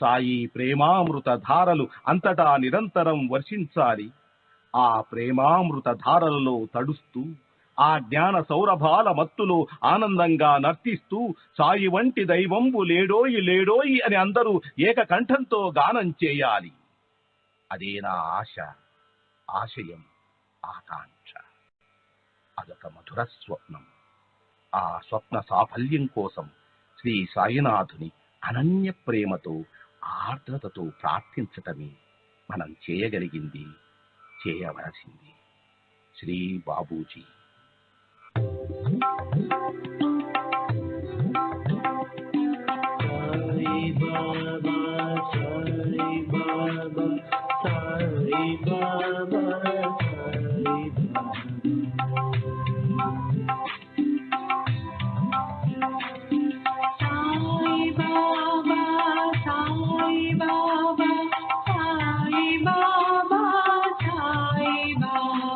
సాయి ప్రేమామృత ధారలు అంతటా నిరంతరం వర్షించాలి. ఆ ప్రేమామృత ధారలలో తడుస్తూ ఆ జ్ఞాన సౌరభాల మత్తులో ఆనందంగా నర్తిస్తూ సాయి వంటి దైవంబు లేడోయి లేడోయి అని అందరూ ఏకకంఠంతో గానం చేయాలి. అదే నా ఆశ, ఆశయం, ఆకాంక్ష. అదొక మధుర స్వప్నం. ఆ స్వప్న సాఫల్యం కోసం శ్రీ సాయినాథుని అనన్య ప్రేమతో ఆర్ద్రతతో ప్రార్థించటమే మనం చేయగలిగింది, చేయవలసింది. Shri Babuji. Sai Baba, Sai Baba, Sai Baba, Sai Baba, Sai Baba,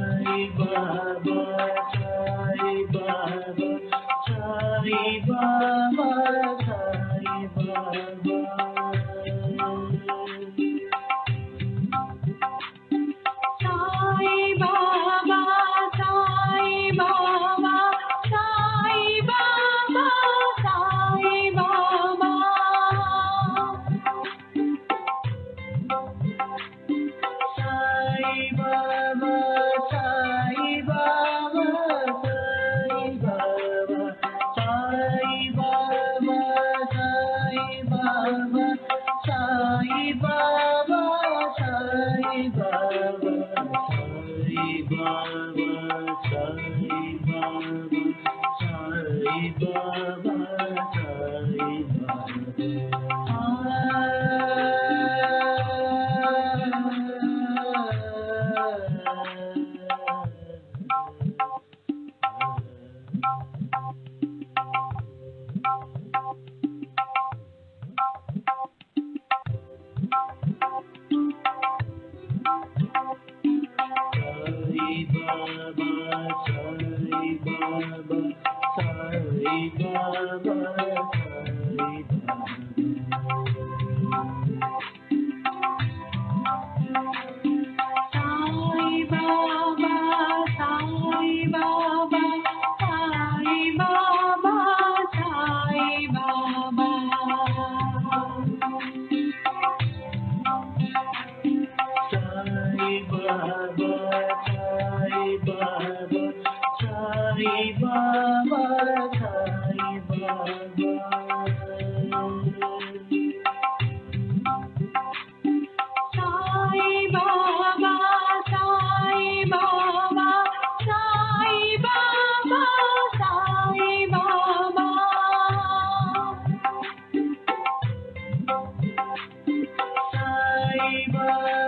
Sai Baba, Sai Baba, Sai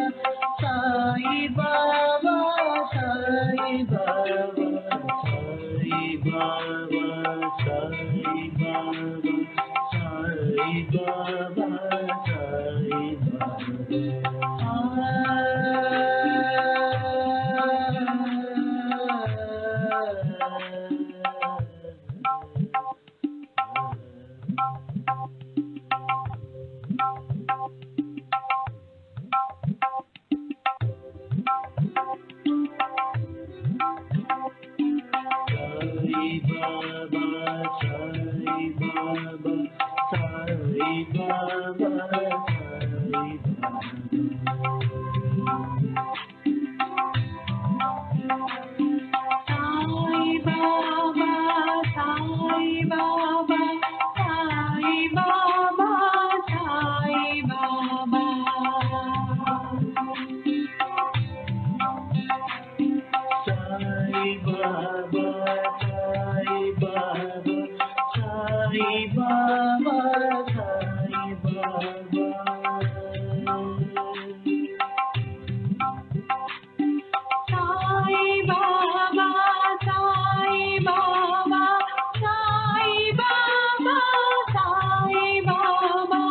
Baba, Sai Baba, Sai Baba, Sai Baba.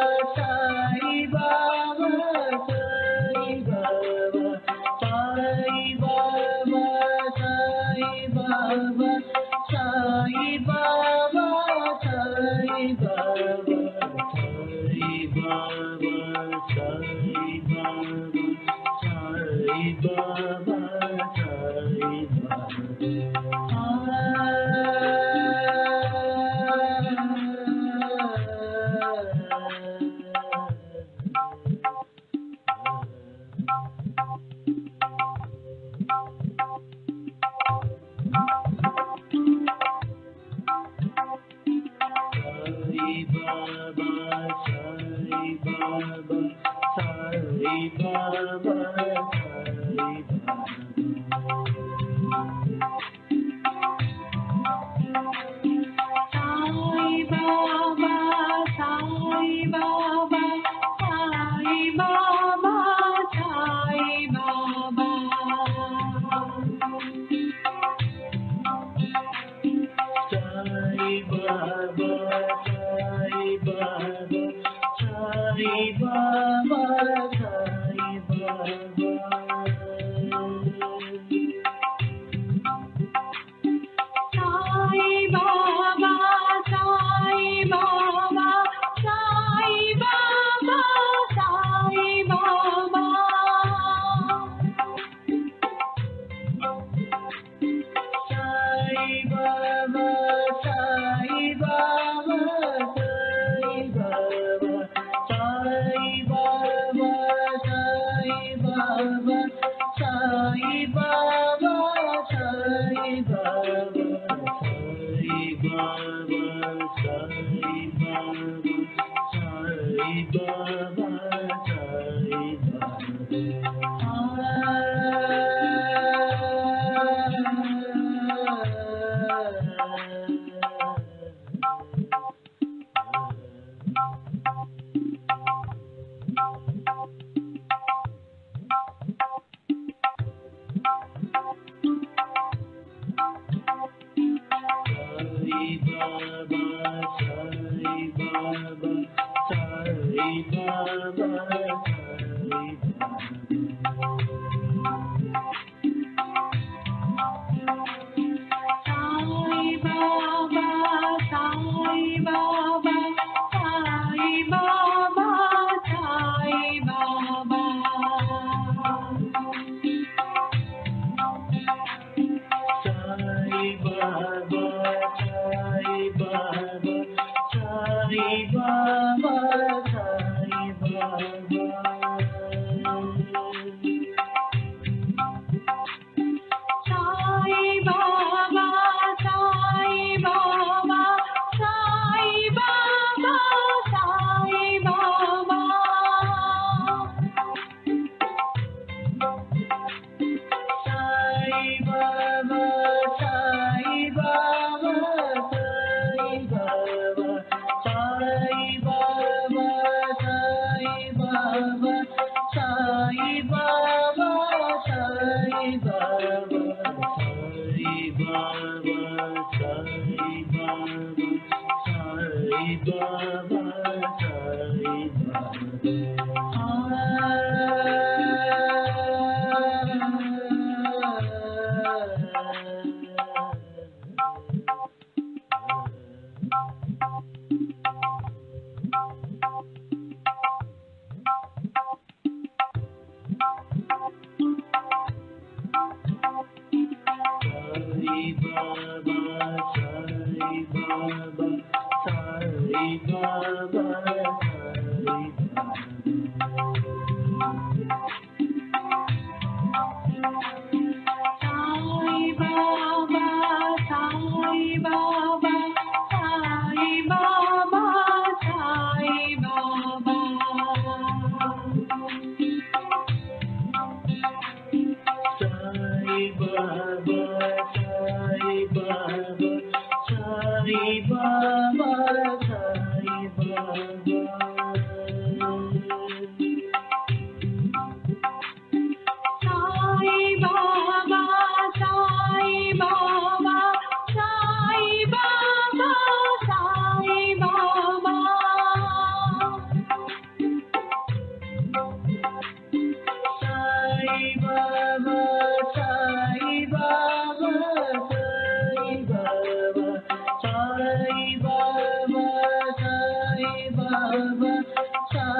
Sai Baba, Baba, Sai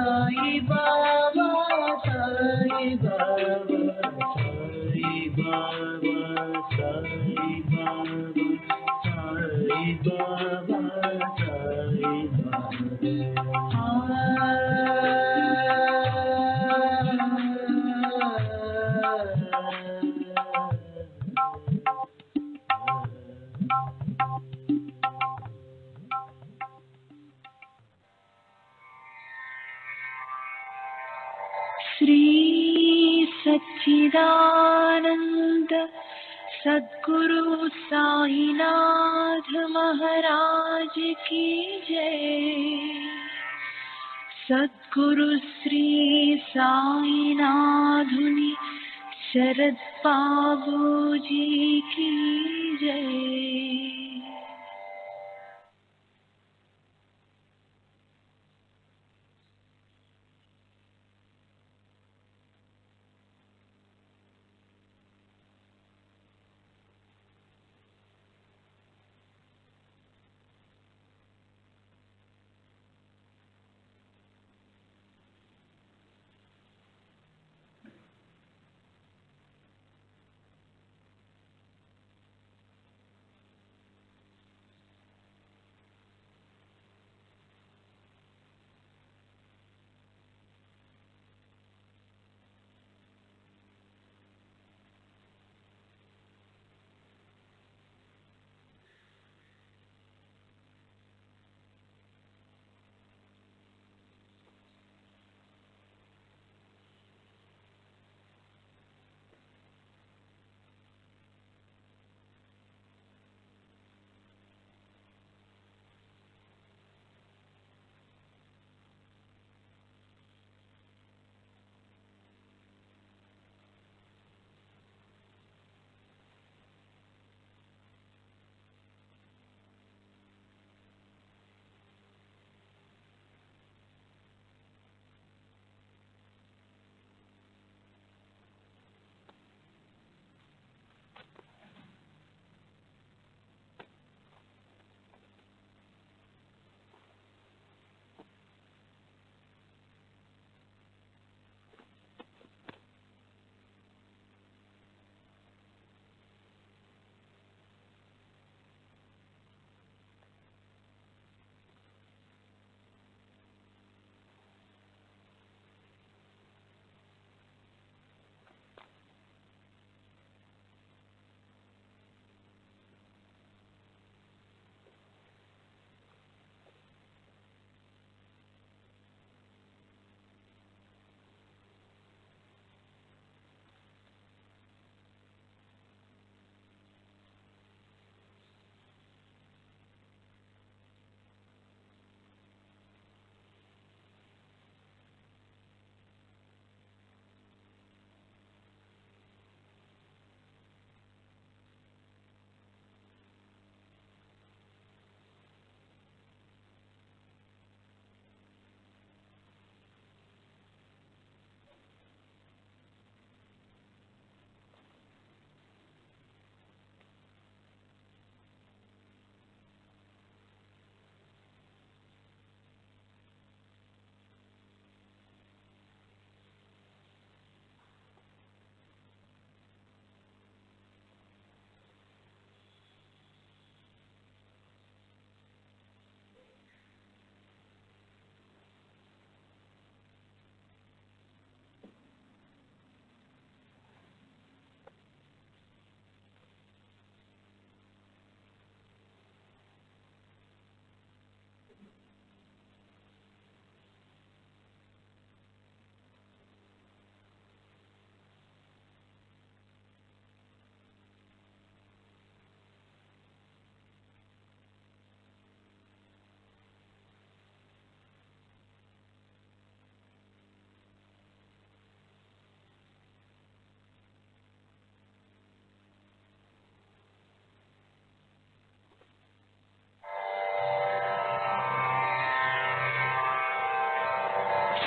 Shri सच्चिदानंद सद्गुरु साईनाथ महाराज की जय। सद्गुरु श्री साईनाथुनि शरद बाबूजी की जय।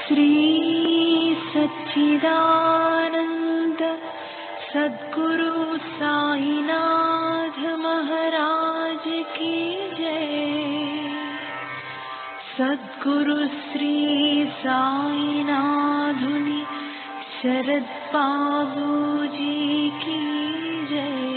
श्री सच्चिदानंद सद्गुरु साईनाथ महाराज की जय। सद्गुरु श्री साईनाथुनि शरद बाबूजी की जय।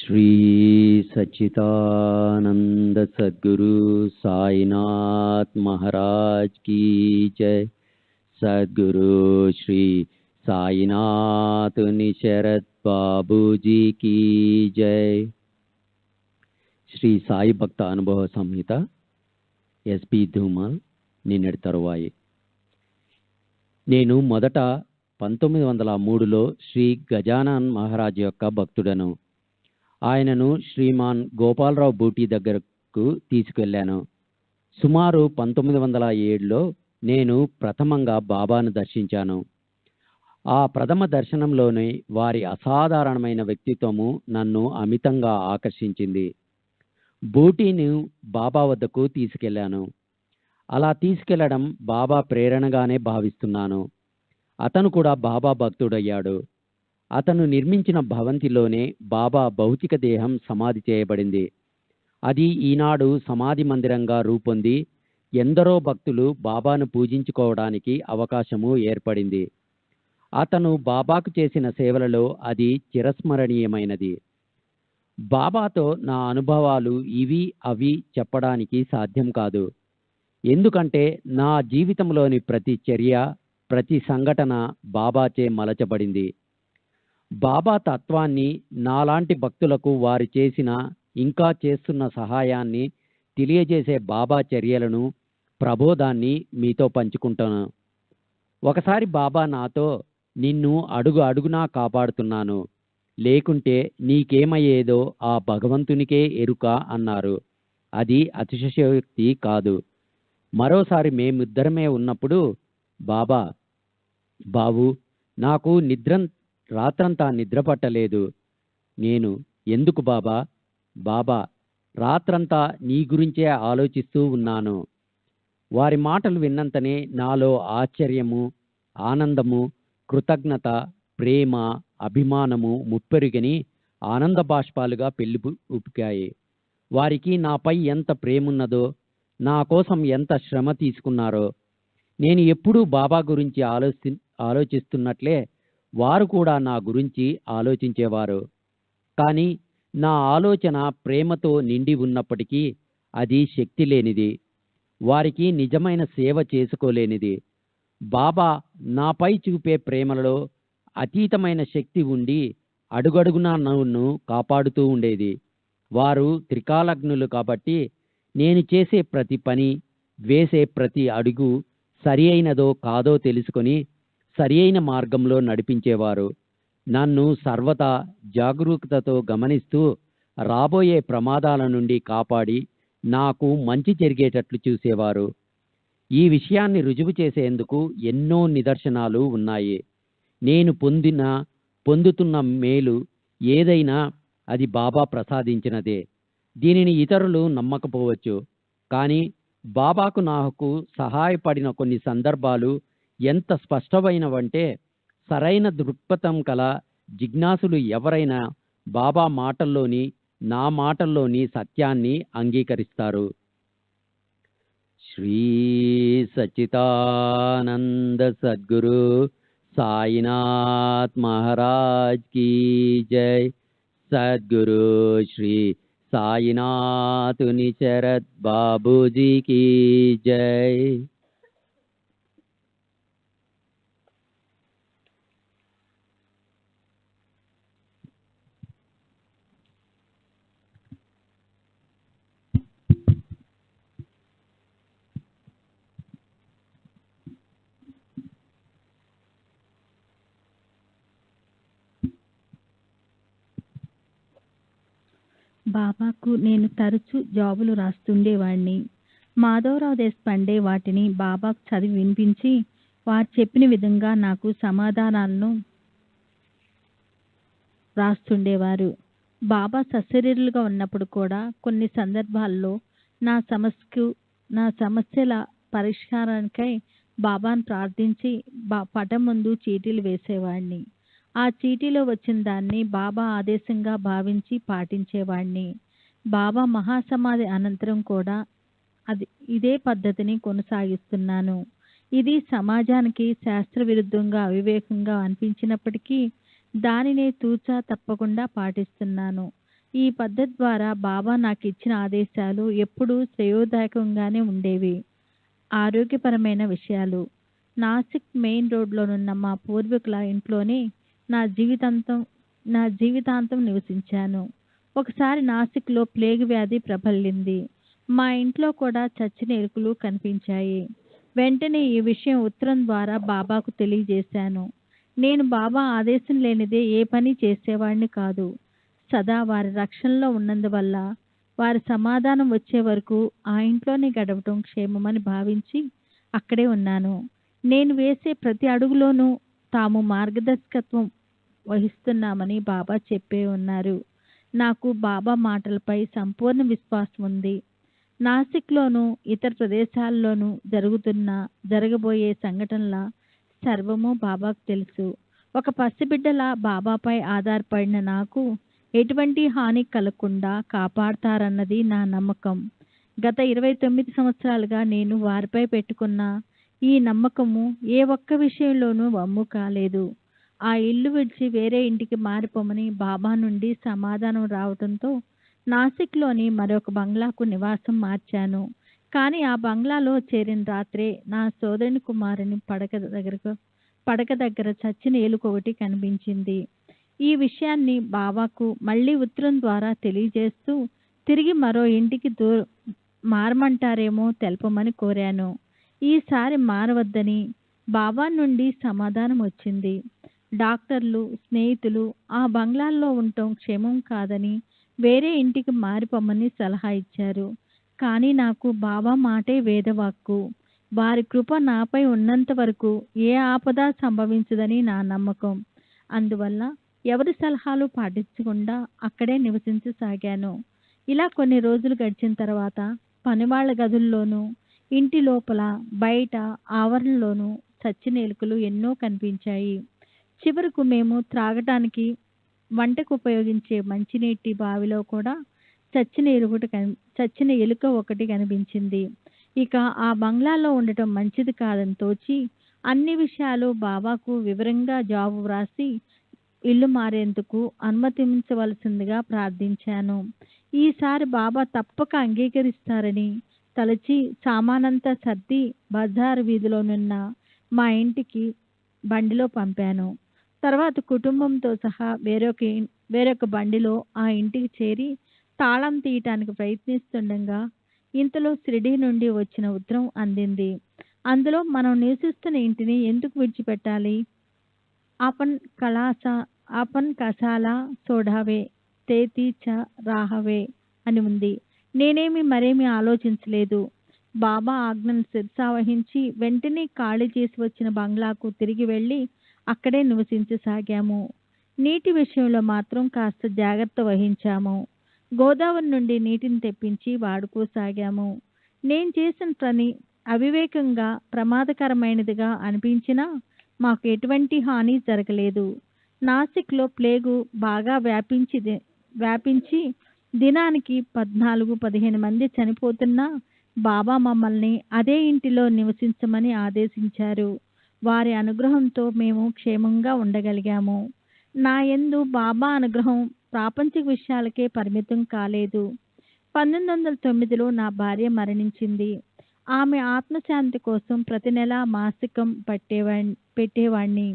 श्री सच्चिदानंद सद्गुरु साईनाथ महाराज की जय। सद्गुरु श्री साईनाथ निशरद बाबू जी की जय। శ్రీ సాయి భక్త అనుభవ సంహిత ఎస్పి ధూమల్ నిన్నటి తరువాయి. నేను మొదట 1903లో శ్రీ గజానన్ మహారాజ్ యొక్క భక్తుడను. ఆయనను శ్రీమాన్ గోపాలరావు బూటీ దగ్గరకు తీసుకెళ్లాను. సుమారు 1907లో నేను ప్రథమంగా బాబాను దర్శించాను. ఆ ప్రథమ దర్శనంలోనే వారి అసాధారణమైన వ్యక్తిత్వము నన్ను అమితంగా ఆకర్షించింది. బూటీని బాబా వద్దకు తీసుకెళ్లాను. అలా తీసుకెళ్లడం బాబా ప్రేరణగానే భావిస్తున్నాను. అతను కూడా బాబా భక్తుడయ్యాడు. అతను నిర్మించిన భవంతిలోనే బాబా భౌతిక దేహం సమాధి చేయబడింది. అది ఈనాడు సమాధి మందిరంగా రూపొంది ఎందరో భక్తులు బాబాను పూజించుకోవడానికి అవకాశము ఏర్పడింది. అతను బాబాకు చేసిన సేవలలో అది చిరస్మరణీయమైనది. బాబాతో నా అనుభవాలు ఇవి అవి చెప్పడానికి సాధ్యం కాదు. ఎందుకంటే నా జీవితంలోని ప్రతి చర్య, ప్రతి సంఘటన బాబాచే మలచబడింది. బాబా తత్వాన్ని, నాలాంటి భక్తులకు వారు చేసిన ఇంకా చేస్తున్న సహాయాన్ని తెలియజేసే బాబా చర్యలను, ప్రబోధాన్ని మీతో పంచుకుంటాను. ఒకసారి బాబా నాతో, నిన్ను అడుగు అడుగునా కాపాడుతున్నాను, లేకుంటే నీకేమయ్యేదో ఆ భగవంతునికే ఎరుక అన్నారు. అది అతిశయోక్తి కాదు. మరోసారి మేమిద్దరమే ఉన్నప్పుడు బాబా, బాబు నాకు రాత్రంతా నిద్ర పట్టలేదు. నేను, ఎందుకు బాబా? బాబా, రాత్రంతా నీ గురించే ఆలోచిస్తూ ఉన్నాను. వారి మాటలు విన్నంతనే నాలో ఆశ్చర్యము, ఆనందము, కృతజ్ఞత, ప్రేమ, అభిమానము ముప్పెరుగని ఆనంద బాష్పాలుగా ఉపికాయి. వారికి నాపై ఎంత ప్రేమున్నదో, నా కోసం ఎంత శ్రమ తీసుకున్నారో. నేను ఎప్పుడూ బాబా గురించి ఆలోచిస్తున్నట్లే వారు కూడా నా గురించి ఆలోచించేవారు. కానీ నా ఆలోచన ప్రేమతో నిండి ఉన్నప్పటికీ అది శక్తి లేనిది, వారికి నిజమైన సేవ చేసుకోలేనిది. బాబా నాపై చూపే ప్రేమలో అతీతమైన శక్తి ఉండి అడుగడుగునా నన్ను కాపాడుతూ ఉండేది. వారు త్రికాలజ్ఞులు కాబట్టి నేను చేసే ప్రతి పని, వేసే ప్రతి అడుగు సరి అయినదో కాదో తెలుసుకొని సరి అయిన మార్గంలో నడిపించేవారు. నన్ను సర్వదా జాగరూకతతో గమనిస్తూ రాబోయే ప్రమాదాల నుండి కాపాడి నాకు మంచి జరిగేటట్లు చూసేవారు. ఈ విషయాన్ని రుజువు చేసేందుకు ఎన్నో నిదర్శనాలు ఉన్నాయి. నేను పొందుతున్న మేలు ఏదైనా అది బాబా ప్రసాదించినదే. దీనిని ఇతరులు నమ్మకపోవచ్చు, కానీ బాబాకు నాకు సహాయపడిన కొన్ని సందర్భాలు ఎంత స్పష్టమైనవంటే, సరైన దృక్పథం కల జిజ్ఞాసులు ఎవరైనా బాబా మాటల్లోని, నా మాటల్లోని సత్యాన్ని అంగీకరిస్తారు. శ్రీ సచ్చిదానంద సద్గురు साईनाथ महाराज की जय। सद्गुरु श्री साईनाथ निशरद बाबू जी की जय। బాబాకు నేను తరచూ జాబులు రాస్తుండేవాడిని. మాధవరావు దేశపాండే వాటిని బాబాకు చదివి వినిపించి వారు చెప్పిన విధంగా నాకు సమాధానాలను రాస్తుండేవారు. బాబా సశరీరులుగా ఉన్నప్పుడు కూడా కొన్ని సందర్భాల్లో నా సమస్యల పరిష్కారానికై బాబాను ప్రార్థించి పటం ముందు చీటీలు వేసేవాడిని. ఆ చీటీలో వచ్చిన దాన్ని బాబా ఆదేశంగా భావించి పాటించేవాడిని. బాబా మహాసమాధి అనంతరం కూడా ఇదే పద్ధతిని కొనసాగిస్తున్నాను. ఇది సమాజానికి శాస్త్ర విరుద్ధంగా, అవివేకంగా అనిపించినప్పటికీ దానినే తూచా తప్పకుండా పాటిస్తున్నాను. ఈ పద్ధతి ద్వారా బాబా నాకు ఇచ్చిన ఆదేశాలు ఎప్పుడూ శ్రేయోదాయకంగానే ఉండేవి. ఆరోగ్యపరమైన విషయాలు. నాసిక్ మెయిన్ రోడ్లోనున్న మా పూర్వీకుల ఇంట్లోనే నా జీవితాంతం నివసించాను. ఒకసారి నాసిక్లో ప్లేగు వ్యాధి ప్రబలింది. మా ఇంట్లో కూడా చచ్చిన ఎలుకలు కనిపించాయి. వెంటనే ఈ విషయం ఉత్తరం ద్వారా బాబాకు తెలియజేశాను. నేను బాబా ఆదేశం లేనిదే ఏ పని చేసేవాడిని కాదు. సదా వారి రక్షణలో ఉన్నందువల్ల వారి సమాధానం వచ్చే వరకు ఆ ఇంట్లోనే గడపడం క్షేమమని భావించి అక్కడే ఉన్నాను. నేను వేసే ప్రతి అడుగులోనూ తాము మార్గదర్శకత్వం వహిస్తున్నామని బాబా చెప్పే ఉన్నారు. నాకు బాబా మాటలపై సంపూర్ణ విశ్వాసం ఉంది. నాసిక్లోనూ ఇతర ప్రదేశాల్లోనూ జరగబోయే సంఘటనల సర్వము బాబాకు తెలుసు. ఒక పసిబిడ్డలా బాబాపై ఆధారపడిన నాకు ఎటువంటి హాని కలగకుండా కాపాడతారన్నది నా నమ్మకం. గత 29 సంవత్సరాలుగా నేను వారిపై పెట్టుకున్న ఈ నమ్మకము ఏ ఒక్క విషయంలోనూ వమ్ము కాలేదు. ఆ ఇల్లు విడిచి వేరే ఇంటికి మారిపోమని బాబా నుండి సమాధానం రావడంతో నాసిక్లోని మరొక బంగ్లాకు నివాసం మార్చాను. కానీ ఆ బంగ్లాలో చేరిన రాత్రే నా సోదరుని కుమారుని పడక దగ్గర చచ్చిన ఎలుక ఒకటి కనిపించింది. ఈ విషయాన్ని బాబాకు మళ్ళీ ఉత్తరం ద్వారా తెలియజేస్తూ తిరిగి మరో ఇంటికి మారమంటారేమో తెలపమని కోరాను. ఈసారి మారవద్దని బాబా నుండి సమాధానం వచ్చింది. డాక్టర్లు, స్నేహితులు ఆ బంగ్లాల్లో ఉండటం క్షేమం కాదని వేరే ఇంటికి మారిపోమని సలహా ఇచ్చారు. కానీ నాకు బాబా మాటే వేదవాక్కు. వారి కృప నాపై ఉన్నంత వరకు ఏ ఆపద సంభవించదని నా నమ్మకం. అందువల్ల ఎవరి సలహాలు పాటించకుండా అక్కడే నివసించసాగాను. ఇలా కొన్ని రోజులు గడిచిన తర్వాత పనివాళ్ల గదుల్లోనూ, ఇంటి లోపల, బయట, ఆవరణలోనూ చచ్చిన ఎలుకలు ఎన్నో కనిపించాయి. చివరకు మేము త్రాగటానికి, వంటకు ఉపయోగించే మంచినీటి బావిలో కూడా చచ్చిన ఎలుక ఒకటి కనిపించింది. ఇక ఆ బంగ్లాలో ఉండటం మంచిది కాదని తోచి అన్ని విషయాలు బాబాకు వివరంగా జవాబు వ్రాసి ఇల్లు మారేందుకు అనుమతించవలసిందిగా ప్రార్థించాను. ఈసారి బాబా తప్పక అంగీకరిస్తారని తలచి సామానంతా సర్ది బజారు వీధిలోనున్న మా ఇంటికి బండిలో పంపాను. తర్వాత కుటుంబంతో సహా వేరొక బండిలో ఆ ఇంటికి చేరి తాళం తీయటానికి ప్రయత్నిస్తుండగా ఇంతలో షిరిడీ నుండి వచ్చిన ఉత్తరం అందింది. అందులో మనం నివసిస్తున్న ఇంటిని ఎందుకు విడిచిపెట్టాలి? ఆపన్ కసాలా సోడావే తేతి చ రాహవే అని ఉంది. మరేమీ ఆలోచించలేదు. బాబా ఆజ్ఞను శిరసావహించి వెంటనే ఖాళీ చేసి వచ్చిన బంగ్లాకు తిరిగి వెళ్ళి అక్కడే నివసించసాగాము. నీటి విషయంలో మాత్రం కాస్త జాగ్రత్త వహించాము. గోదావరి నుండి నీటిని తెప్పించి వాడుకోసాగాము. నేను చేసిన పని అవివేకంగా, ప్రమాదకరమైనదిగా అనిపించినా మాకు ఎటువంటి హాని జరగలేదు. నాసిక్లో ప్లేగు బాగా వ్యాపించి దినానికి 14-15 మంది చనిపోతున్నా బాబా మమ్మల్ని అదే ఇంటిలో నివసించమని ఆదేశించారు. వారి అనుగ్రహంతో మేము క్షేమంగా ఉండగలిగాము. నా యందు బాబా అనుగ్రహం ప్రాపంచిక విషయాలకే పరిమితం కాలేదు. 1909లో నా భార్య మరణించింది. ఆమె ఆత్మశాంతి కోసం ప్రతి నెల మాసికం పెట్టేవాణ్ణి.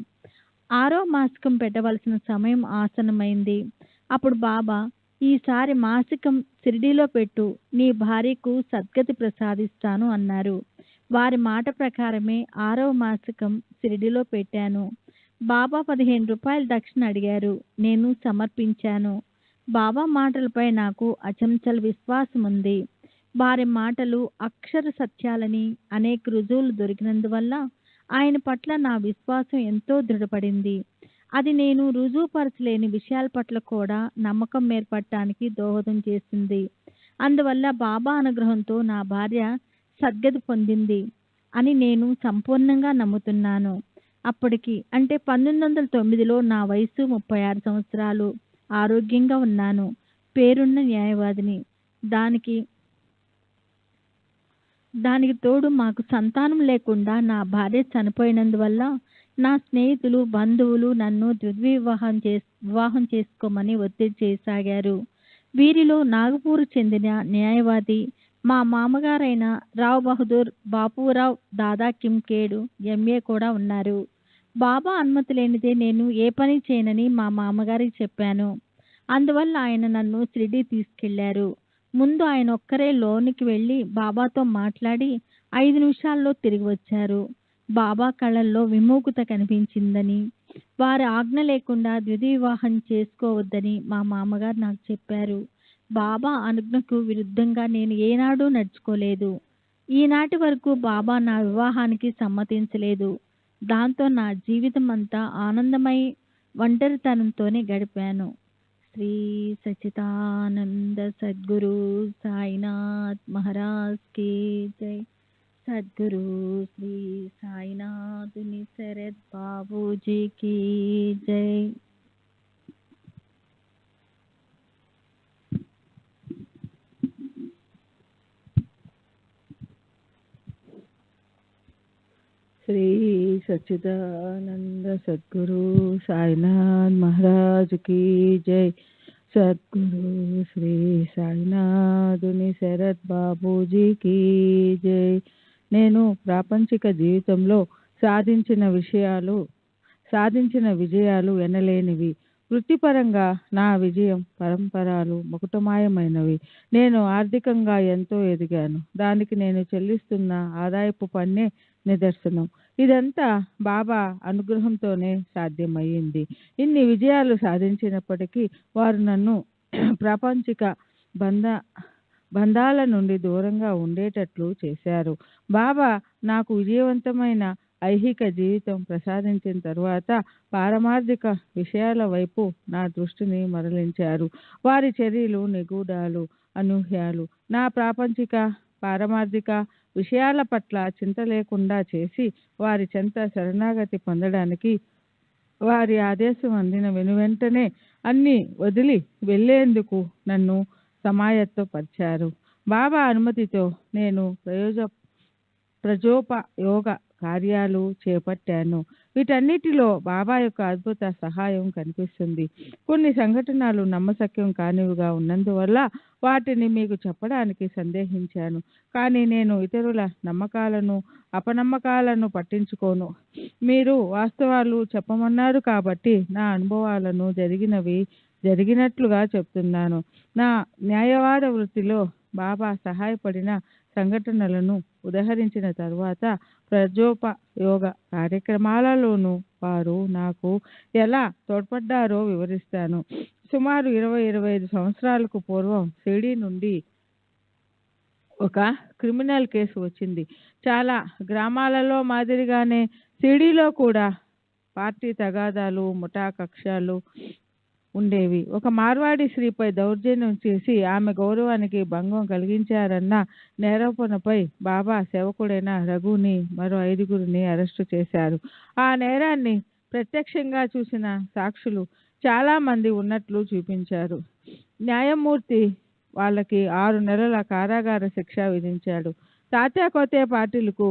6వ మాసికం పెట్టవలసిన సమయం ఆసన్నమైంది. అప్పుడు బాబా, ఈసారి మాసికం షిరిడీలో పెట్టు, నీ భార్యకు సద్గతి ప్రసాదిస్తాను అన్నారు. వారి మాట ప్రకారమే 6వ మాసికం షిరిడీలో పెట్టాను. బాబా 15 రూపాయలు దక్షిణ అడిగారు. నేను సమర్పించాను. బాబా మాటలపై నాకు అచంచల విశ్వాసం ఉంది. వారి మాటలు అక్షర సత్యాలని అనేక రుజువులు దొరికినందువల్ల ఆయన పట్ల నా విశ్వాసం ఎంతో దృఢపడింది. అది నేను రుజువుపరచలేని విషయాల పట్ల కూడా నమ్మకం ఏర్పడటానికి దోహదం చేసింది. అందువల్ల బాబా అనుగ్రహంతో నా భార్య సద్గతి పొందింది అని నేను సంపూర్ణంగా నమ్ముతున్నాను. అప్పటికి అంటే 1909లో నా వయసు 36 సంవత్సరాలు. ఆరోగ్యంగా ఉన్నాను. పేరున్న న్యాయవాదిని. దానికి తోడు మాకు సంతానం లేకుండా నా భార్య చనిపోయినందువల్ల నా స్నేహితులు, బంధువులు నన్ను వివాహం చేసుకోమని ఒత్తిడి చేయసాగారు. వీరిలో నాగపూర్ చెందిన న్యాయవాది మా మామగారైన రావ్ బహదూర్ బాపురావ్ దాదా కింకేడు ఎంఏ కూడా ఉన్నారు. బాబా అనుమతి లేనిదే నేను ఏ పని చేయనని మా మామగారికి చెప్పాను. అందువల్ల ఆయన నన్ను షిరిడీ తీసుకెళ్లారు. ముందు ఆయన ఒక్కరే లోనికి వెళ్ళి బాబాతో మాట్లాడి 5 నిమిషాల్లో తిరిగి వచ్చారు. బాబా కళ్ళల్లో విముఖత కనిపించిందని, వారి ఆజ్ఞ లేకుండా ద్వితీయ వివాహం చేసుకోవద్దని మా మామగారు నాకు చెప్పారు. బాబా అనుజ్ఞకు విరుద్ధంగా నేను ఏనాడూ నడుచుకోలేదు. ఈనాటి వరకు బాబా నా వివాహానికి సమ్మతించలేదు. దాంతో నా జీవితం అంతా ఆనందమై ఒంటరితనంతోనే గడిపాను. శ్రీ సచ్చిదానంద సద్గురు సాయినాథ్ మహారాజ్ కి జై. సద్గురు శ్రీ సాయినాథుని శరత్ బాబూజీ की जय. శ్రీ సచ్చిదానంద సద్గురు సాయినాథ్ మహారాజ్ की जय. సద్గురు శ్రీ సాయినాథుని శరత్ బాబూజీ की जय. నేను ప్రాపంచిక జీవితంలో సాధించిన విజయాలు ఎనలేనివి. వృత్తిపరంగా నా విజయం పరంపరాలు ముకుటమాయమైనవి. నేను ఆర్థికంగా ఎంతో ఎదిగాను. దానికి నేను చెల్లిస్తున్న ఆదాయపు పన్నే నిదర్శనం. ఇదంతా బాబా అనుగ్రహంతోనే సాధ్యమయ్యింది. ఇన్ని విజయాలు సాధించినప్పటికీ వారు నన్ను ప్రాపంచిక బంధాల నుండి దూరంగా ఉండేటట్లు చేశారు. బాబా నాకు విజయవంతమైన ఐహిక జీవితం ప్రసాదించిన తరువాత పారమార్థిక విషయాల వైపు నా దృష్టిని మరలించారు. వారి చర్యలు, నిగూఢాలు, అనూహ్యాలు నా ప్రాపంచిక పారమార్థిక విషయాల పట్ల చింత లేకుండా చేసి వారి చెంత శరణాగతి పొందడానికి వారి ఆదేశం అందిన వెనువెంటనే అన్ని వదిలి వెళ్లేందుకు నన్ను సమాయత్తపరిచారు. బాబా అనుమతితో నేను ప్రజోపయోగ కార్యాలు చేపట్టాను. వీటన్నిటిలో బాబా యొక్క అద్భుత సహాయం కనిపిస్తుంది. కొన్ని సంఘటనలు నమ్మశక్యం కానివిగా ఉన్నందువల్ల వాటిని మీకు చెప్పడానికి సందేహించాను. కానీ నేను ఇతరుల నమ్మకాలను, అపనమ్మకాలను పట్టించుకోను. మీరు వాస్తవాలు చెప్పమన్నారు కాబట్టి నా అనుభవాలను జరిగినట్లుగా చెప్తున్నాను. నా న్యాయవాద వృత్తిలో బాబా సహాయపడిన సంఘటనలను ఉదహరించిన తరువాత ప్రజోపయోగ కార్యక్రమాలలోనూ వారు నాకు ఎలా తోడ్పడ్డారో వివరిస్తాను. సుమారు 20-25 సంవత్సరాలకు పూర్వం షిరిడీ నుండి ఒక క్రిమినల్ కేసు వచ్చింది. చాలా గ్రామాలలో మాదిరిగానే షిరిడీలో కూడా పార్టీ తగాదాలు, ముఠా కక్షలు ఉండేవి. ఒక మార్వాడి స్త్రీపై దౌర్జన్యం చేసి ఆమె గౌరవానికి భంగం కలిగించారన్న నేరారోపణపై బాబా సేవకుడైన రఘుని మరో 5గురిని అరెస్టు చేశారు. ఆ నేరాన్ని ప్రత్యక్షంగా చూసిన సాక్షులు చాలా మంది ఉన్నట్లు చూపించారు. న్యాయమూర్తి వాళ్ళకి 6 నెలల కారాగార శిక్ష విధించాడు. తాత్యాకోతే పార్టీలకు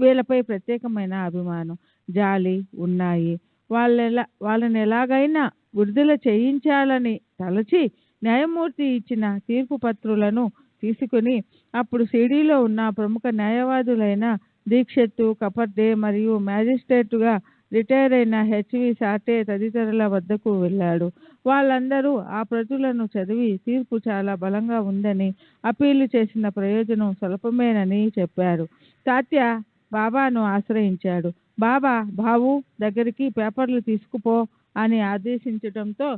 వీళ్ళపై ప్రత్యేకమైన అభిమానం, జాలి ఉన్నాయి. వాళ్ళని ఎలాగైనా విడుదల చేయించాలని తలచి న్యాయమూర్తి ఇచ్చిన తీర్పు పత్రులను తీసుకుని అప్పుడు షిరిడీలో ఉన్న ప్రముఖ న్యాయవాదులైన దీక్షిత్, కపర్దే మరియు మ్యాజిస్ట్రేటుగా రిటైర్ అయిన హెచ్వి సాటే తదితరుల వద్దకు వెళ్ళాడు. వాళ్ళందరూ ఆ ప్రతులను చదివి తీర్పు చాలా బలంగా ఉందని, అప్పీలు చేసిన ప్రయోజనం స్వల్పమేనని చెప్పారు. తాత్య బాబాను ఆశ్రయించాడు. బాబా బావు దగ్గరికి పేపర్లు తీసుకుపో అని ఆదేశించడంతో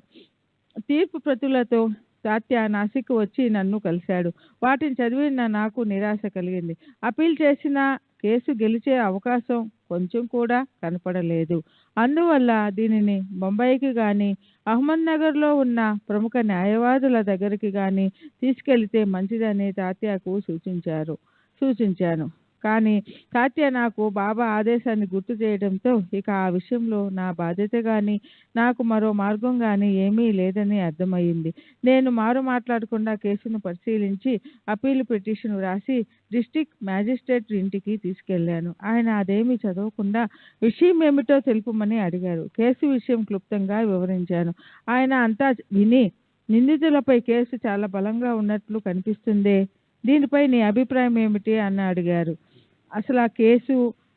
తీర్పు ప్రతులతో తాత్య నాసిక్ వచ్చి నన్ను కలిశాడు. వాటిని చదివిన నాకు నిరాశ కలిగింది. అప్పీల్ చేసిన కేసు గెలిచే అవకాశం కొంచెం కూడా కనపడలేదు. అందువల్ల దీనిని బొంబాయికి కానీ అహ్మద్నగర్లో ఉన్న ప్రముఖ న్యాయవాదుల దగ్గరికి కానీ తీసుకెళ్తే మంచిదని తాత్యకు సూచించాను. కానీ తాత్య నాకు బాబా ఆదేశాన్ని గుర్తు చేయడంతో ఇక ఆ విషయంలో నా బాధ్యత కానీ నాకు మరో మార్గం కానీ ఏమీ లేదని అర్థమయ్యింది. నేను మాట్లాడకుండా కేసును పరిశీలించి అప్పీలు పిటిషన్ రాసి డిస్ట్రిక్ట్ మ్యాజిస్ట్రేట్ ఇంటికి తీసుకెళ్లాను. ఆయన అదేమీ చదవకుండా విషయం ఏమిటో తెలుపమని అడిగారు. కేసు విషయం క్లుప్తంగా వివరించాను. ఆయన అంతా విని నిందితులపై కేసు చాలా బలంగా ఉన్నట్లు కనిపిస్తుందే, దీనిపై నీ అభిప్రాయం ఏమిటి అని అడిగారు. అసలు ఆ కేసు,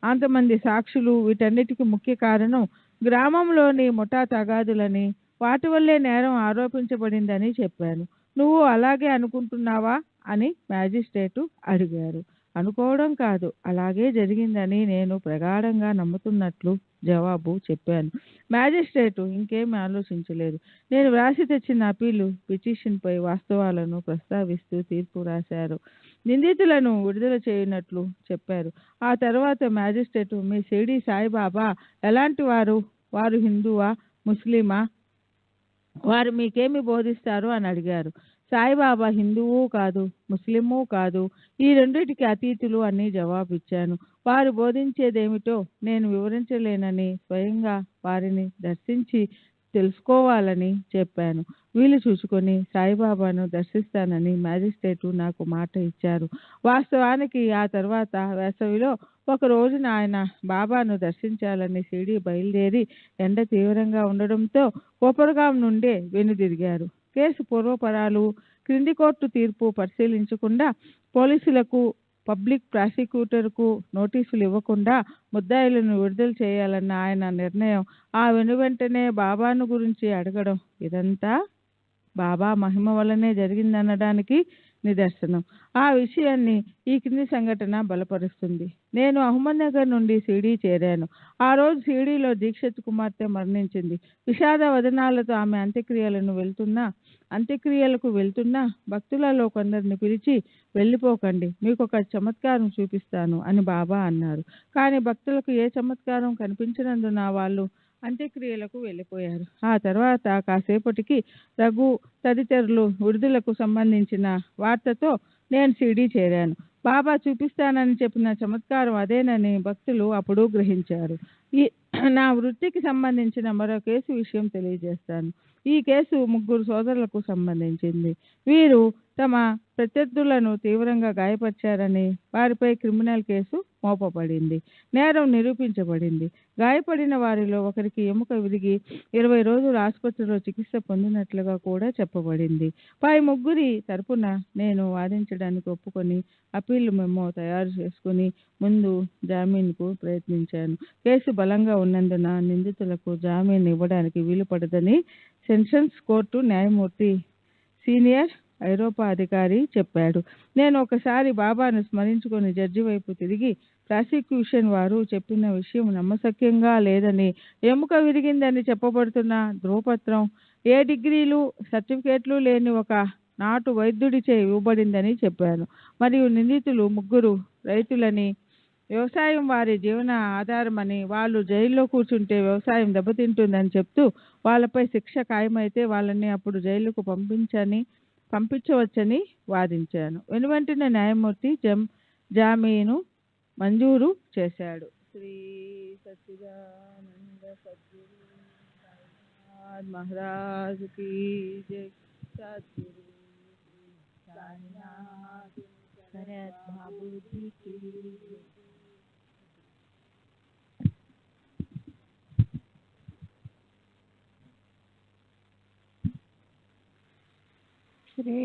అంతమంది సాక్షులు, వీటన్నిటికీ ముఖ్య కారణం గ్రామంలోని ముఠా తగాదులని, వాటి వల్లే నేరం ఆరోపించబడిందని చెప్పాను. నువ్వు అలాగే అనుకుంటున్నావా అని మ్యాజిస్ట్రేటు అడిగారు. అనుకోవడం కాదు, అలాగే జరిగిందని నేను ప్రగాఢంగా నమ్ముతున్నట్లు జవాబు చెప్పాను. మ్యాజిస్ట్రేటు ఇంకేమీ ఆలోచించలేదు. నేను వ్రాసి తెచ్చిన అప్పీలు పిటిషన్పై వాస్తవాలను ప్రస్తావిస్తూ తీర్పు రాశారు. నిందితులను విడుదల చేయనట్లు చెప్పారు. ఆ తర్వాత మ్యాజిస్ట్రేటు, మీ షిరిడీ సాయిబాబా ఎలాంటి వారు? వారు హిందువా, ముస్లిమా? వారు మీకేమి బోధిస్తారు అని అడిగారు. సాయిబాబా హిందువు కాదు, ముస్లిము కాదు, ఈ రెండిటికి అతీతులు అని జవాబిచ్చాను. వారు బోధించేదేమిటో నేను వివరించలేనని, స్వయంగా వారిని దర్శించి తెలుసుకోవాలని చెప్పాను. వీలు చూసుకొని సాయిబాబాను దర్శిస్తానని మ్యాజిస్ట్రేటు నాకు మాట ఇచ్చారు. వాస్తవానికి ఆ తర్వాత వేసవిలో ఒక రోజున ఆయన బాబాను దర్శించాలని షిరిడీ బయలుదేరి, ఎండ తీవ్రంగా ఉండడంతో కోపర్గాం నుండే వెనుదిరిగారు. కేసు పూర్వపరాలు, క్రింది కోర్టు తీర్పు పరిశీలించకుండా, పోలీసులకు, పబ్లిక్ ప్రాసిక్యూటర్కు నోటీసులు ఇవ్వకుండా ముద్దాయిలను విడుదల చేయాలన్న ఆయన నిర్ణయం, ఆ వెనువెంటనే బాబాను గురించి అడగడం, ఇదంతా బాబా మహిమ వల్లనే జరిగిందనడానికి నిదర్శనం. ఆ విషయాన్ని ఈ క్రింది సంఘటన బలపరుస్తుంది. నేను అహ్మద్నగర్ నుండి షిరిడీ చేరాను. ఆ రోజు షిరిడీలో దీక్షిత్ కుమార్తె మరణించింది. విషాద వదనాలతో ఆమె అంత్యక్రియలకు వెళ్తున్నా భక్తులలో కొందరిని పిలిచి, వెళ్ళిపోకండి, మీకు ఒక చమత్కారం చూపిస్తాను అని బాబా అన్నారు. కానీ భక్తులకు ఏ చమత్కారం కనిపించినందున వాళ్ళు అంత్యక్రియలకు వెళ్ళిపోయారు. ఆ తర్వాత కాసేపటికి రఘు తదితరులు విడుదలకు సంబంధించిన వార్తతో నేను షిరిడీ చేరాను. బాబా చూపిస్తానని చెప్పిన చమత్కారం అదేనని భక్తులు అప్పుడు గ్రహించారు. నా వృత్తికి సంబంధించిన మరో కేసు విషయం తెలియజేస్తాను. ఈ కేసు 3 సోదరులకు సంబంధించింది. వీరు తమ ప్రత్యర్థులను తీవ్రంగా గాయపరిచారని వారిపై క్రిమినల్ కేసు మోపబడింది. నేరం నిరూపించబడింది. గాయపడిన వారిలో ఒకరికి ఎముక విరిగి 20 రోజులు ఆసుపత్రిలో చికిత్స పొందినట్లుగా కూడా చెప్పబడింది. పై 3 తరపున నేను వాదించడానికి ఒప్పుకొని అప్పీలు మెమో తయారు చేసుకుని ముందు జామీన్కు ప్రయత్నించాను. కేసు బలంగా ఉన్నందున నిందితులకు జామీన్ ఇవ్వడానికి వీలుపడదని సెషన్స్ కోర్టు న్యాయమూర్తి సీనియర్ ఐరోపా అధికారి చెప్పాడు. నేను ఒకసారి బాబాను స్మరించుకొని జడ్జి వైపు తిరిగి, ప్రాసిక్యూషన్ వారు చెప్పిన విషయం నమ్మశక్యంగా లేదని, ఎముక విరిగిందని చెప్పబడుతున్న ధ్రువపత్రం ఏ డిగ్రీలు, సర్టిఫికేట్లు లేని ఒక నాటు వైద్యుడిచే ఇవ్వబడిందని చెప్పాను. మరియు నిందితులు 3 రైతులని, వ్యవసాయం వారి జీవన ఆధారమని, వాళ్ళు జైల్లో కూర్చుంటే వ్యవసాయం దెబ్బతింటుందని చెప్తూ వాళ్ళపై శిక్ష ఖాయమైతే వాళ్ళని అప్పుడు జైలుకు పంపించవచ్చని వాదించాను. వెనువెంటనే న్యాయమూర్తి జామీను మంజూరు చేశాడు. శ్రీ సచ్చిదానంద సద్గురు సాయినాథ్ మహారాజ్ కీ జై. సద్గురు సాయినాథ్ శరత్ బాబూజీ కీ జై. श्री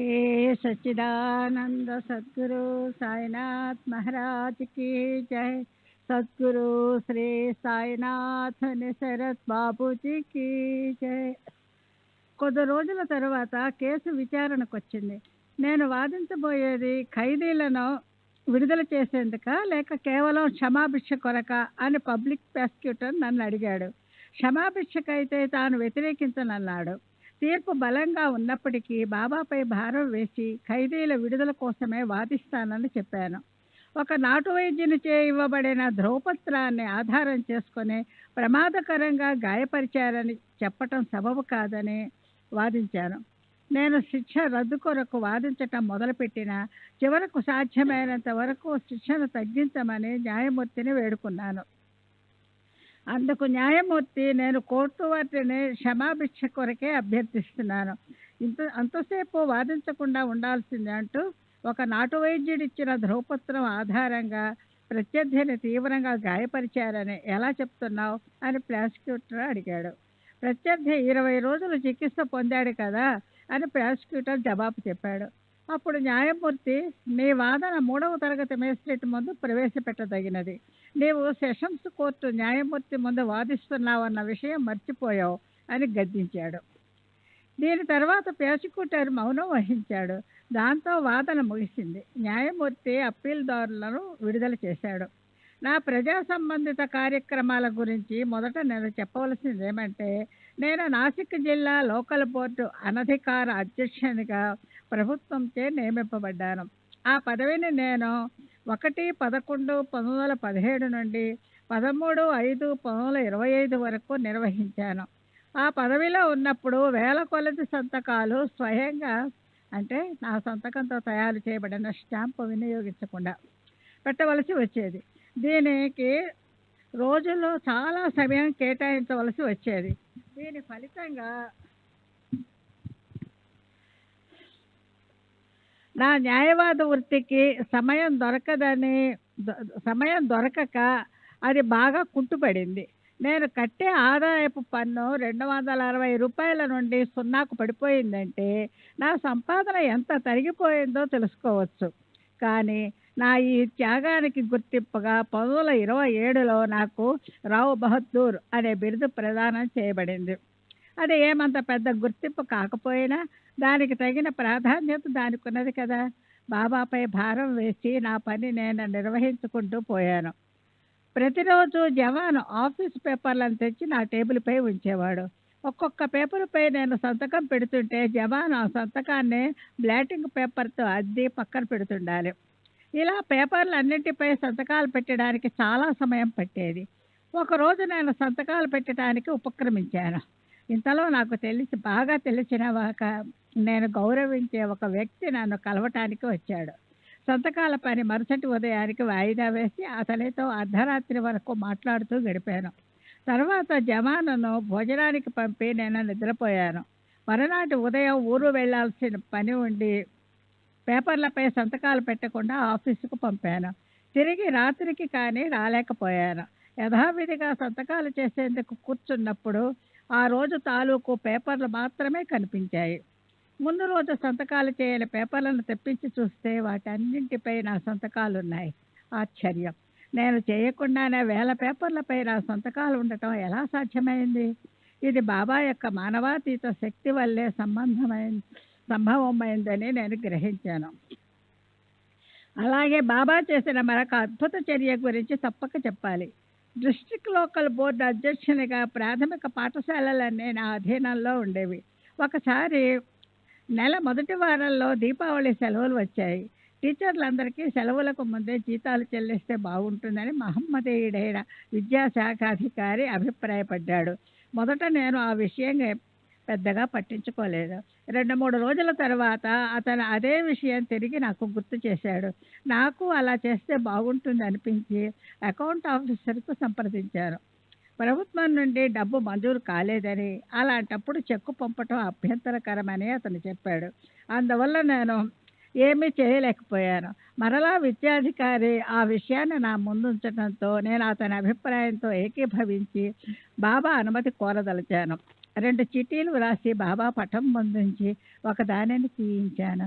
सच्चिदानंद सद्गुरु साईनाथ महाराज की जय. सद्गुरु श्री సాయినాథ్ శరత్ బాబూజీ की जय. కొద్ది రోజుల తర్వాత కేసు విచారణకు వచ్చింది. నేను వాదించబోయేది ఖైదీలను విడుదల చేసేందుక లేక కేవలం క్షమాభిక్ష కొరక అని పబ్లిక్ ప్రాసిక్యూటర్ నన్ను అడిగాడు. క్షమాభిక్షకైతే తాను వ్యతిరేకించనన్నాడు. తీర్పు బలంగా ఉన్నప్పటికీ బాబాపై భారం వేసి ఖైదీల విడుదల కోసమే వాదిస్తానని చెప్పాను. ఒక నాటు వైద్యునిచే ఇవ్వబడిన ధ్రువపత్రాన్ని ఆధారం చేసుకొని ప్రమాదకరంగా గాయపరిచారని చెప్పటం సబబు కాదని వాదించాను. నేను శిక్ష రద్దు కొరకు వాదించటం మొదలుపెట్టిన చివరకు సాధ్యమైనంత వరకు శిక్షను తగ్గించమని న్యాయమూర్తిని వేడుకున్నాను. అందుకు న్యాయమూర్తి, నేను కోర్టు వాటిని క్షమాభిక్ష కొరకే అభ్యర్థిస్తున్నాను, అంతసేపు వాదించకుండా ఉండాల్సిందే అంటూ ఒక నాటు వైద్యుడిచ్చిన ధ్రువపత్రం ఆధారంగా ప్రత్యర్థిని తీవ్రంగా గాయపరిచారని ఎలా చెప్తున్నావు అని ప్రాసిక్యూటర్ అడిగాడు. ప్రత్యర్థి 20 రోజులు చికిత్స పొందాడు కదా, అని ప్రాసిక్యూటర్ జవాబు చెప్పాడు. అప్పుడు న్యాయమూర్తి, నీ వాదన 3వ తరగతి మేజిస్ట్రేట్ ముందు ప్రవేశపెట్టదగినది. నీవు సెషన్స్ కోర్టు న్యాయమూర్తి ముందు వాదిస్తున్నావన్న విషయం మర్చిపోయావు అని గద్దించాడు. దీని తర్వాత ప్రాసిక్యూటర్ మౌనం వహించాడు. దాంతో వాదన ముగిసింది. న్యాయమూర్తి అప్పీల్దారులను విడుదల చేశాడు. నా ప్రజా సంబంధిత కార్యక్రమాల గురించి మొదట నేను చెప్పవలసింది ఏమంటే, నేను నాసిక్ జిల్లా లోకల్ బోర్డు అనధికార అధ్యక్షునిగా ప్రభుత్వంచే నియమింపబడ్డాను. ఆ పదవిని నేను 1/11/1917 నుండి 13/5/1925 వరకు నిర్వహించాను. ఆ పదవిలో ఉన్నప్పుడు వేల కొలది సంతకాలు స్వయంగా, అంటే నా సంతకంతో తయారు చేయబడిన స్టాంపు వినియోగించకుండా పెట్టవలసి వచ్చేది. దీనికి రోజుల్లో చాలా సమయం కేటాయించవలసి వచ్చేది. దీని ఫలితంగా నా న్యాయవాద వృత్తికి సమయం దొరకక అది బాగా కుంటుపడింది. నేను కట్టే ఆదాయపు పన్ను 260 రూపాయల నుండి 0కు పడిపోయిందంటే నా సంపాదన ఎంత తరిగిపోయిందో తెలుసుకోవచ్చు. కానీ నా ఈ త్యాగానికి గుర్తింపుగా 1927లో నాకు రావ్ బహదూర్ అనే బిరుదు ప్రదానం చేయబడింది. అది ఏమంత పెద్ద గుర్తింపు కాకపోయినా దానికి తగిన ప్రాధాన్యత దానికి ఉన్నది కదా. బాబాపై భారం వేసి నా పని నేను నిర్వహించుకుంటూ పోయాను. ప్రతిరోజు జవాన్ ఆఫీస్ పేపర్లను తెచ్చి నా టేబుల్పై ఉంచేవాడు. ఒక్కొక్క పేపర్పై నేను సంతకం పెడుతుంటే జవాన్ ఆ సంతకాన్ని బ్లాటింగ్ పేపర్తో అద్ది పక్కన పెడుతుండాలి. ఇలా పేపర్లన్నింటిపై సంతకాలు పెట్టడానికి చాలా సమయం పట్టేది. ఒకరోజు నేను సంతకాలు పెట్టడానికి ఉపక్రమించాను. ఇంతలో నాకు బాగా తెలిసిన నేను గౌరవించే ఒక వ్యక్తి నన్ను కలవటానికి వచ్చాడు. సంతకాల పని మరుసటి ఉదయానికి వాయిదా వేసి అతనితో అర్ధరాత్రి వరకు మాట్లాడుతూ గడిపాను. తర్వాత జవానును భోజనానికి పంపి నేను నిద్రపోయాను. మరునాటి ఉదయం ఊరు వెళ్లాల్సిన పని ఉండి పేపర్లపై సంతకాలు పెట్టకుండా ఆఫీసుకు పంపాను. తిరిగి రాత్రికి కానీ రాలేకపోయాను. యథావిధిగా సంతకాలు చేసేందుకు కూర్చున్నప్పుడు ఆ రోజు తాలూకు పేపర్లు మాత్రమే కనిపించాయి. ముందు రోజు సంతకాలు చేయని పేపర్లను తెప్పించి చూస్తే వాటన్నింటిపై నా సంతకాలు ఉన్నాయి. ఆశ్చర్యం! నేను చేయకుండానే వేల పేపర్లపై నా సంతకాలు ఉండటం ఎలా సాధ్యమైంది? ఇది బాబా యొక్క మానవాతీత శక్తి వల్లే సంభవమైందని నేను గ్రహించాను. అలాగే బాబా చేసిన మరొక అద్భుత చర్య గురించి తప్పక చెప్పాలి. డిస్ట్రిక్ట్ లోకల్ బోర్డు అధ్యక్షునిగా ప్రాథమిక పాఠశాలలన్నీ నా అధీనంలో ఉండేవి. ఒకసారి నెల మొదటి వారంలో దీపావళి సెలవులు వచ్చాయి. టీచర్లందరికీ సెలవులకు ముందే జీతాలు చెల్లిస్తే బాగుంటుందని మహమ్మదీయుడైన విద్యాశాఖాధికారి అభిప్రాయపడ్డాడు. మొదట నేను ఆ విషయం పెద్దగా పట్టించుకోలేదు. 2-3 రోజుల తర్వాత అతను అదే విషయం తిరిగి నాకు గుర్తు చేశాడు. నాకు అలా చేస్తే బాగుంటుంది అనిపించి అకౌంట్ ఆఫీసర్కు సంప్రదించాను. ప్రభుత్వం నుండి డబ్బు మంజూరు కాలేదని, అలాంటప్పుడు చెక్కు పంపటం అభ్యంతరకరమని అతను చెప్పాడు. అందువల్ల నేను ఏమీ చేయలేకపోయాను. మరలా విద్యాధికారి ఆ విషయాన్ని నా ముందుంచడంతో నేను అతని అభిప్రాయంతో ఏకీభవించి బాబా అనుమతి కోరదలిచాను. 2 చీటీలు వ్రాసి బాబా పటం ముందుంచి ఒకదానిని తీయించాను.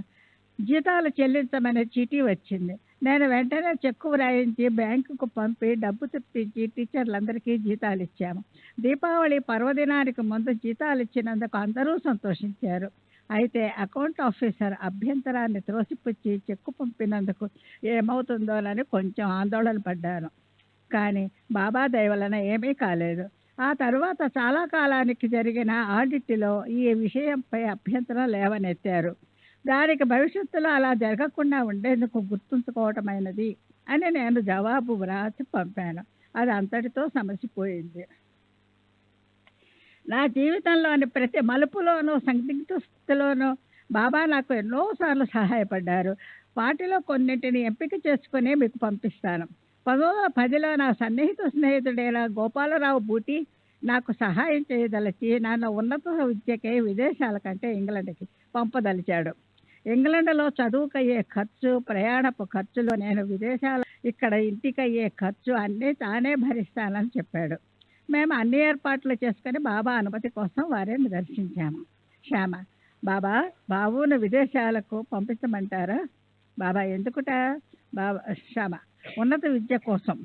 జీతాలు చెల్లించమనే చీటీ వచ్చింది. నేను వెంటనే చెక్కు వ్రాయించి బ్యాంకుకు పంపి డబ్బు తెప్పించి టీచర్లందరికీ జీతాలు ఇచ్చాము. దీపావళి పర్వదినానికి ముందు జీతాలు ఇచ్చినందుకు అందరూ సంతోషించారు. అయితే అకౌంట్ ఆఫీసర్ అభ్యంతరాన్ని త్రోసిపుచ్చి చెక్కు పంపినందుకు ఏమవుతుందోనని కొంచెం ఆందోళన పడ్డాను. కానీ బాబా దయ వలన ఏమీ కాలేదు. ఆ తరువాత చాలా కాలానికి జరిగిన ఆడిట్లో ఈ విషయంపై అభ్యంతరం లేవనెత్తారు. దానికి భవిష్యత్తులో అలా జరగకుండా ఉండేందుకు గుర్తుంచుకోవటమైనది అని నేను జవాబు వ్రాసి పంపాను. అది అంతటితో సమసిపోయింది. నా జీవితంలోని ప్రతి మలుపులోనూ సందిగ్ధ స్థితిలోనూ బాబా నాకు ఎన్నోసార్లు సహాయపడ్డారు. వాటిలో కొన్నింటిని ఎంపిక చేసుకుని మీకు పంపిస్తాను. 1910లో నా స్నేహితుడైన గోపాలరావు బూటి నాకు సహాయం చేయదలిచి నన్ను ఉన్నత విద్యకై విదేశాల కంటే ఇంగ్లాండ్కి పంపదలిచాడు. ఇంగ్లాండ్లో చదువుకయ్యే ఖర్చు, ప్రయాణపు ఖర్చులు, నేను ఇక్కడ ఇంటికయ్యే ఖర్చు అన్నీ తానే భరిస్తానని చెప్పాడు. మేము అన్ని ఏర్పాట్లు చేసుకుని బాబా అనుమతి కోసం వారిని దర్శించాము. శ్యామ, బాబా, బాబును విదేశాలకు పంపించమంటారా? బాబా, ఎందుకుట? బాబా క్షమ, ఉన్నత విద్య కోసం.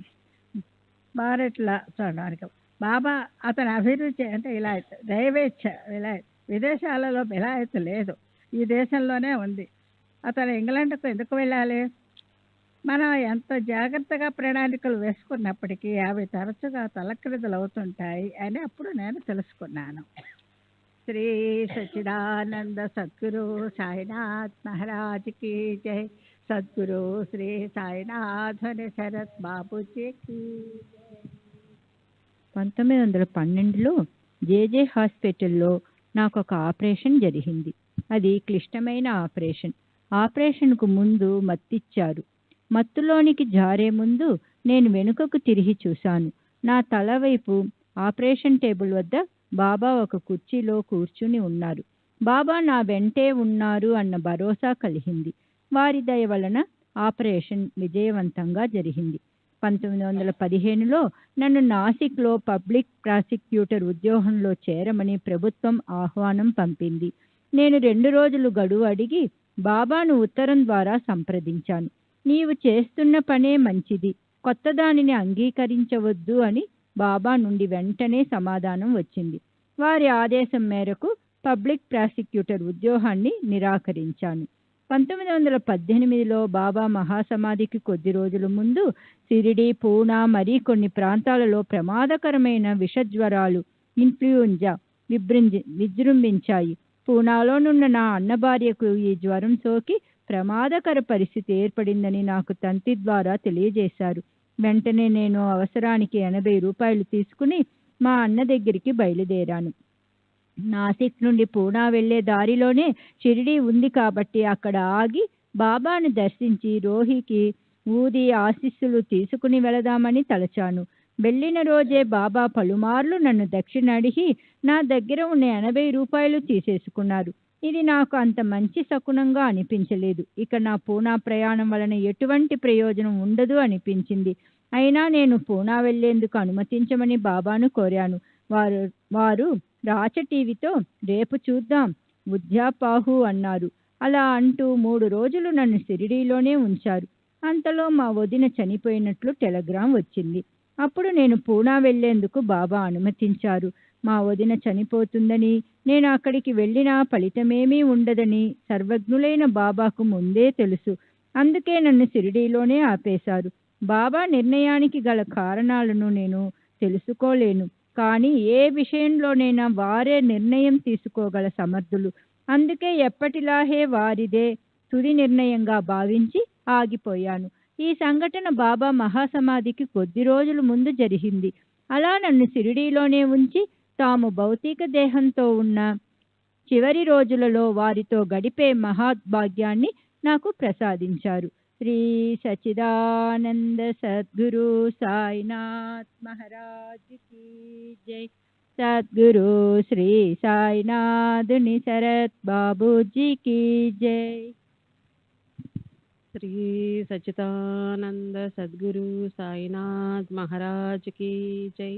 భారత్ల చూడడానికి బాబా అతని అభిరుచి అంటే విలాయత్, దైవేచ్ఛ విలాయత్. విదేశాలలో విలాయత్ లేదు, ఈ దేశంలోనే ఉంది. అతను ఇంగ్లాండ్కు ఎందుకు వెళ్ళాలి? మనం ఎంత జాగ్రత్తగా ప్రణాళికలు వేసుకున్నప్పటికీ అవి తరచుగా తలక్రిందులు అవుతుంటాయి అని అప్పుడు నేను తెలుసుకున్నాను. శ్రీ సచ్చిదానంద సద్గురు సాయినాథ్ మహారాజ్కి జై. సద్గురు శ్రీ సాయినాథ్ శరత్ బాబుజీకి. 1912లో జేజే హాస్పిటల్లో నాకు ఒక ఆపరేషన్ జరిగింది. అది క్లిష్టమైన ఆపరేషన్. ఆపరేషన్కు ముందు మత్తిచ్చారు. మత్తులోనికి జారే ముందు నేను వెనుకకు తిరిగి చూశాను. నా తల వైపు ఆపరేషన్ టేబుల్ వద్ద బాబా ఒక కుర్చీలో కూర్చుని ఉన్నారు. బాబా నా వెంటే ఉన్నారు అన్న భరోసా కలిగింది. వారి దయ వలన ఆపరేషన్ విజయవంతంగా జరిగింది. 1915లో నన్ను నాసిక్లో పబ్లిక్ ప్రాసిక్యూటర్ ఉద్యోగంలో చేరమని ప్రభుత్వం ఆహ్వానం పంపింది. నేను 2 రోజులు గడువు అడిగి బాబాను ఉత్తరం ద్వారా సంప్రదించాను. నీవు చేస్తున్న పనే మంచిది, కొత్త దానిని అంగీకరించవద్దు అని బాబా నుండి వెంటనే సమాధానం వచ్చింది. వారి ఆదేశం మేరకు పబ్లిక్ ప్రాసిక్యూటర్ ఉద్యోగాన్ని నిరాకరించాను. 1918లో బాబా మహాసమాధికి కొద్ది రోజుల ముందు సిరిడి, పూనా మరి కొన్ని ప్రాంతాలలో ప్రమాదకరమైన విషజ్వరాలు ఇన్ఫ్లుయెంజా విజృంభించాయి. పూనాలోనున్న నా అన్న భార్యకు ఈ జ్వరం సోకి ప్రమాదకర పరిస్థితి ఏర్పడిందని నాకు తంతి ద్వారా తెలియజేశారు. వెంటనే నేను అవసరానికి 80 రూపాయలు తీసుకుని మా అన్న దగ్గరికి బయలుదేరాను. నాసిక్ నుండి పూనా వెళ్లే దారిలోనే షిరిడి ఉంది కాబట్టి అక్కడ ఆగి బాబాను దర్శించి రోహికి ఊది ఆశీస్సులు తీసుకుని వెళదామని తలచాను. వెళ్ళిన రోజే బాబా పలుమార్లు నన్ను దక్షిణ అడిగి నా దగ్గర ఉన్న 80 రూపాయలు తీసేసుకున్నారు. ఇది నాకు అంత మంచి శకునంగా అనిపించలేదు. ఇక నా పూనా ప్రయాణం వలన ఎటువంటి ప్రయోజనం ఉండదు అనిపించింది. అయినా నేను పూనా వెళ్లేందుకు అనుమతించమని బాబాను కోరాను. వారు రాచ టీవీతో రేపు చూద్దాం ఉద్యాపాహు అన్నారు. అలా అంటూ 3 రోజులు నన్ను షిరిడీలోనే ఉంచారు. అంతలో మా వదిన చనిపోయినట్లు టెలిగ్రామ్ వచ్చింది. అప్పుడు నేను పూనా వెళ్లేందుకు బాబా అనుమతించారు. మా వదిన చనిపోతుందని, నేను అక్కడికి వెళ్ళినా ఫలితమేమీ ఉండదని సర్వజ్ఞులైన బాబాకు ముందే తెలుసు. అందుకే నన్ను షిరిడీలోనే ఆపేశారు. బాబా నిర్ణయానికి గల కారణాలను నేను తెలుసుకోలేను, కానీ ఏ విషయంలోనైనా వారే నిర్ణయం తీసుకోగల సమర్థులు. అందుకే ఎప్పటిలాగే వారిదే తుది నిర్ణయంగా భావించి ఆగిపోయాను. ఈ సంఘటన బాబా మహాసమాధికి కొద్ది రోజుల ముందు జరిగింది. అలా నన్ను షిరిడీలోనే ఉంచి తాము భౌతిక దేహంతో ఉన్న చివరి రోజులలో వారితో గడిపే మహాభాగ్యాన్ని నాకు ప్రసాదించారు. శ్రీ సచ్చిదానంద సద్గురు సాయినాథ్ మహారాజ్కి జై. సద్గురు శ్రీ సాయినాథుని శరత్ బాబూజీకి జై. శ్రీ సచ్చిదానంద సద్గురు సాయినాథ్ మహారాజ్ కి జై.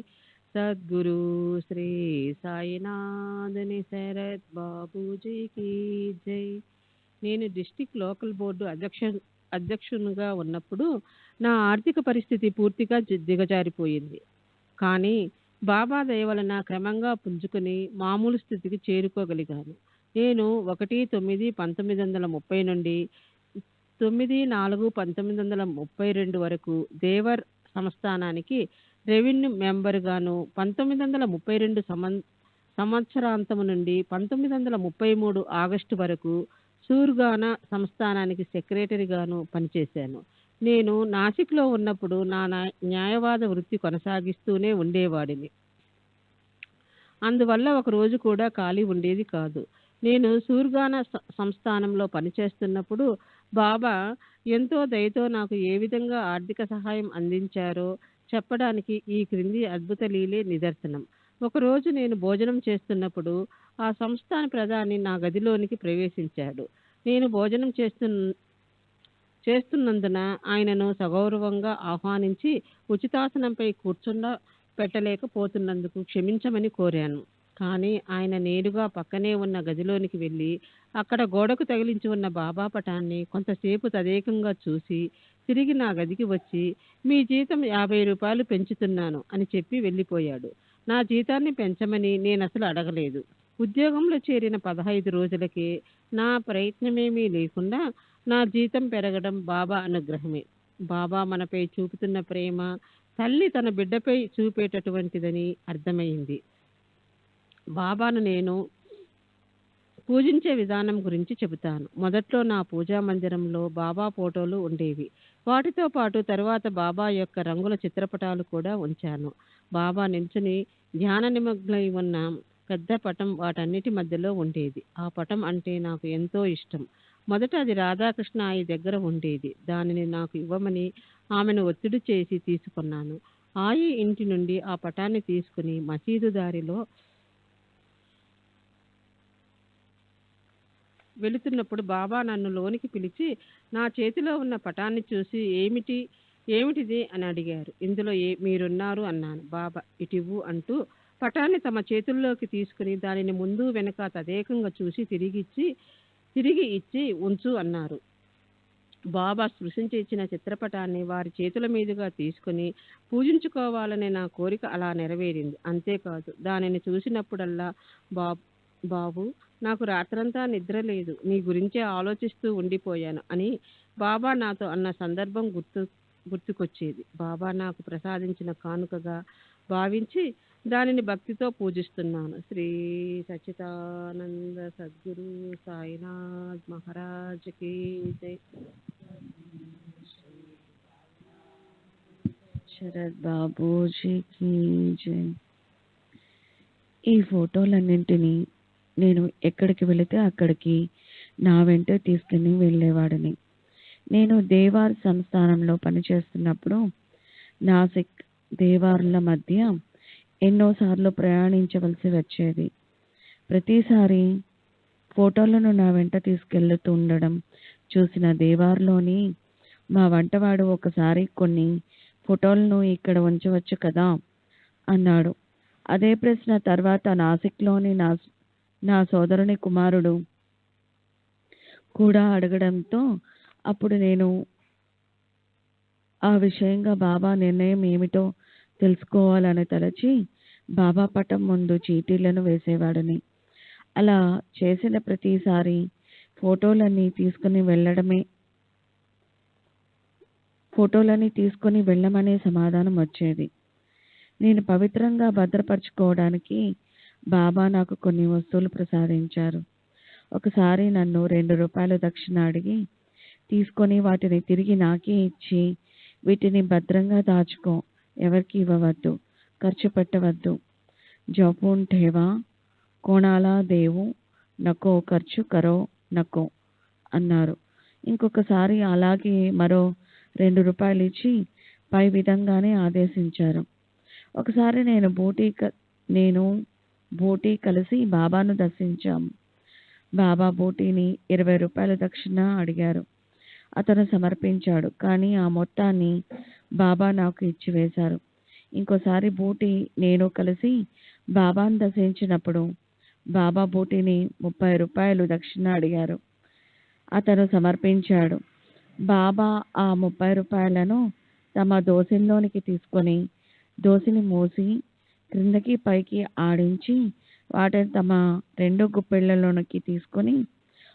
సద్గురు శ్రీ సాయినాథుని శరత్ బాబూజీకి జై. నేను డిస్టిక్ లోకల్ బోర్డు అధ్యక్షునిగా ఉన్నప్పుడు నా ఆర్థిక పరిస్థితి పూర్తిగా దిగజారిపోయింది. కానీ బాబా దయ వలన క్రమంగా పుంజుకుని మామూలు స్థితికి చేరుకోగలిగాను. నేను 1/9/1930 నుండి 9/4/1932 వరకు దేవర్ సంస్థానానికి రెవెన్యూ మెంబర్గాను, 1932 సంవత్సరాంతము నుండి 1933 ఆగస్టు వరకు సూర్గానా సంస్థానానికి సెక్రటరీగాను పనిచేశాను. నేను నాసిక్లో ఉన్నప్పుడు నా న్యాయవాద వృత్తి కొనసాగిస్తూనే ఉండేవాడిని. అందువల్ల ఒక రోజు కూడా ఖాళీ ఉండేది కాదు. నేను సూర్గానా సంస్థానంలో పనిచేస్తున్నప్పుడు బాబా ఎంతో దయతో నాకు ఏ విధంగా ఆర్థిక సహాయం అందించారో చెప్పడానికి ఈ క్రింది అద్భుత లీలే నిదర్శనం. ఒకరోజు నేను భోజనం చేస్తున్నప్పుడు ఆ సంస్థాన ప్రధాని నా గదిలోనికి ప్రవేశించాడు. నేను భోజనం చేస్తున్నందున ఆయనను సగౌరవంగా ఆహ్వానించి ఉచితాసనంపై కూర్చుండ పెట్టలేకపోతున్నందుకు క్షమించమని కోరాను. కానీ ఆయన నేరుగా పక్కనే ఉన్న గదిలోనికి వెళ్ళి అక్కడ గోడకు తగిలించి ఉన్న బాబా పటాన్ని కొంతసేపు తదేకంగా చూసి తిరిగి నా గదికి వచ్చి మీ జీతం 50 రూపాయలు పెంచుతున్నాను అని చెప్పి వెళ్ళిపోయాడు. నా జీతాన్ని పెంచమని నేను అసలు అడగలేదు. ఉద్యోగంలో చేరిన 15 రోజులకే నా ప్రయత్నమేమీ లేకుండా నా జీతం పెరగడం బాబా అనుగ్రహమే. బాబా మనపై చూపుతున్న ప్రేమ తల్లి తన బిడ్డపై చూపేటటువంటిదని అర్థమైంది. బాబాను నేను పూజించే విధానం గురించి చెబుతాను. మొదట్లో నా పూజా మందిరంలో బాబా ఫోటోలు ఉండేవి. వాటితో పాటు తరువాత బాబా యొక్క రంగుల చిత్రపటాలు కూడా ఉంచాను. బాబా నిల్చుని ధ్యాన నిమగ్నై ఉన్న పెద్ద పటం వాటన్నిటి మధ్యలో ఉండేది. ఆ పటం అంటే నాకు ఎంతో ఇష్టం. మొదట అది రాధాకృష్ణ ఆయి దగ్గర ఉండేది. దానిని నాకు ఇవ్వమని ఆమెను ఒత్తిడి చేసి తీసుకున్నాను. ఆయి ఇంటి నుండి ఆ పటాన్ని తీసుకుని మసీదు దారిలో వెళుతున్నప్పుడు బాబా నన్ను లోనికి పిలిచి నా చేతిలో ఉన్న పటాన్ని చూసి ఏమిటిది అని అడిగారు. ఇందులో మీరున్నారు అన్నాను. బాబా ఇటివ్వు అంటూ పటాన్ని తమ చేతుల్లోకి తీసుకుని దానిని ముందు వెనుక తదేకంగా చూసి తిరిగి ఇచ్చి ఉంచు అన్నారు. బాబా స్పృశించి ఇచ్చిన చిత్రపటాన్ని వారి చేతుల మీదుగా తీసుకుని పూజించుకోవాలనే నా కోరిక అలా నెరవేరింది. అంతేకాదు, దానిని చూసినప్పుడల్లా బాబు నాకు రాత్రంతా నిద్ర లేదు, నీ గురించే ఆలోచిస్తూ ఉండిపోయాను అని బాబా నాతో అన్న సందర్భం గుర్తుకొచ్చేది. బాబా నాకు ప్రసాదించిన కానుకగా భావించి దానిని భక్తితో పూజిస్తున్నాను. శ్రీ సచ్చిదానంద సద్గురు సాయినాథ్ మహారాజ్ కీ జై. శరత్ బాబూజీకి జై. ఈ ఫోటోలన్నింటినీ నేను ఎక్కడికి వెళితే అక్కడికి నా వెంట తీసుకుని వెళ్ళేవాడిని. నేను దేవార్ సంస్థానంలో పనిచేస్తున్నప్పుడు నాసిక్ దేవార్ల మధ్య ఎన్నోసార్లు ప్రయాణించవలసి వచ్చేది. ప్రతిసారి ఫోటోలను నా వెంట తీసుకెళ్తూ ఉండడం చూసిన దేవార్లోని మా వంటవాడు ఒకసారి కొన్ని ఫోటోలను ఇక్కడ ఉంచవచ్చు కదా అన్నాడు. అదే ప్రశ్న తర్వాత నాసిక్లోని నా సోదరుని కుమారుడు కూడా అడగడంతో అప్పుడు నేను ఆ విషయంగా బాబా నిర్ణయం ఏమిటో తెలుసుకోవాలని తలచి బాబా పటం ముందు చీటీలను వేసేవాడిని. అలా చేసిన ప్రతిసారి ఫోటోలని తీసుకొని వెళ్ళమనే సమాధానం వచ్చేది. నేను పవిత్రంగా భద్రపరచుకోవడానికి బాబా నాకు కొన్ని వస్తువులు ప్రసాదించారు. ఒకసారి నన్ను 2 రూపాయలు దక్షిణ అడిగి తీసుకొని వాటిని తిరిగి నాకే ఇచ్చి, వీటిని భద్రంగా దాచుకో, ఎవరికి ఇవ్వవద్దు, ఖర్చు పెట్టవద్దు, జోపూన్ ఠేవా, కోణాలా దేవు నకో ఖర్చు కరో నకో అన్నారు. ఇంకొకసారి అలాగే మరో 2 రూపాయలు ఇచ్చి పై విధంగానే ఆదేశించారు. ఒకసారి నేను బూటీ కలిసి బాబాను దర్శించాము. బాబా బూటీని 20 రూపాయల దక్షిణ అడిగారు. అతను సమర్పించాడు, కానీ ఆ మొత్తాన్ని బాబా నాకు ఇచ్చివేశారు. ఇంకోసారి బూటీ నేను కలిసి బాబాను దర్శించినప్పుడు బాబా బూటీని 30 రూపాయలు దక్షిణ అడిగారు. అతను సమర్పించాడు. బాబా ఆ 30 రూపాయలను తమ దోసిల్లోనికి తీసుకొని దోసిని మూసి క్రిందకి పైకి ఆడించి వాటిని తమ 2 గుప్పెళ్లలోనికి తీసుకొని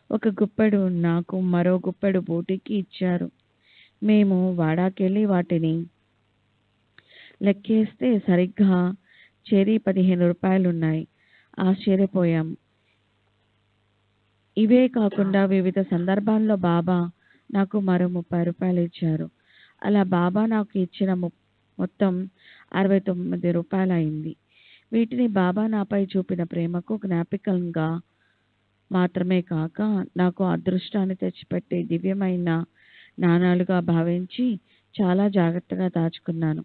ఒక గుప్పెడు నాకు, మరో గుప్పెడు బూటీకి ఇచ్చారు. మేము వాడాకెళ్ళి వాటిని లెక్కేస్తే సరిగ్గా చేరి 15 రూపాయలున్నాయి. ఆశ్చర్యపోయాం. ఇవే కాకుండా వివిధ సందర్భాల్లో బాబా నాకు మరో 30 రూపాయలు ఇచ్చారు. అలా బాబా నాకు ఇచ్చిన మొత్తం 69 రూపాయలు అయింది. వీటిని బాబా నాపై చూపిన ప్రేమకు జ్ఞాపికంగా మాత్రమే కాక నాకు అదృష్టాన్ని తెచ్చిపెట్టే దివ్యమైన నాణాలుగా భావించి చాలా జాగ్రత్తగా దాచుకున్నాను.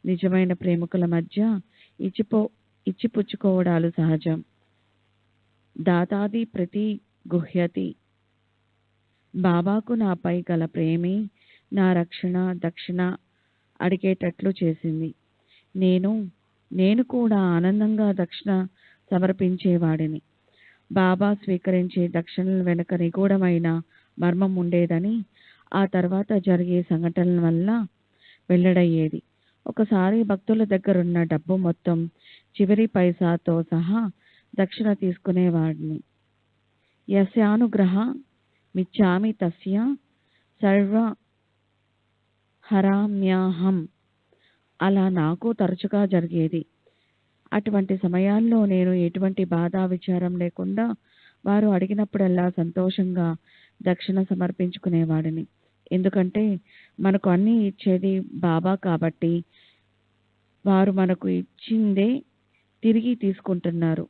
నిజమైన ప్రేమికుల మధ్య ఇచ్చిపుచ్చుకోవడాలు సహజం. దాతాది ప్రతి గుహ్యతి. బాబాకు నాపై గల ప్రేమే నా రక్షణ దక్షిణ అడిగేటట్లు చేసింది. నేను కూడా ఆనందంగా దక్షిణ సమర్పించేవాడిని. బాబా స్వీకరించే దక్షిణల వెనుక నిగూఢమైన మర్మం ఉండేదని ఆ తర్వాత జరిగే సంఘటనల వల్ల వెల్లడయ్యేది. ఒకసారి భక్తుల దగ్గరున్న డబ్బు మొత్తం చివరి పైసాతో సహా దక్షిణ తీసుకునేవాడిని. యస్యానుగ్రహ మిచ్చామి తస్య సర్వ హరామ్యాహం. అలా నాకు తరచుగా జరిగేది. అటువంటి సమయాల్లో నేను ఎటువంటి బాధ విచారం లేకుండా వారు అడిగినప్పుడల్లా సంతోషంగా దక్షిణ సమర్పించుకునేవాడిని. ఎందుకంటే మనకు అన్నీ ఇచ్చేది బాబా కాబట్టి వారు మనకు ఇచ్చిందే తిరిగి తీసుకుంటున్నారు.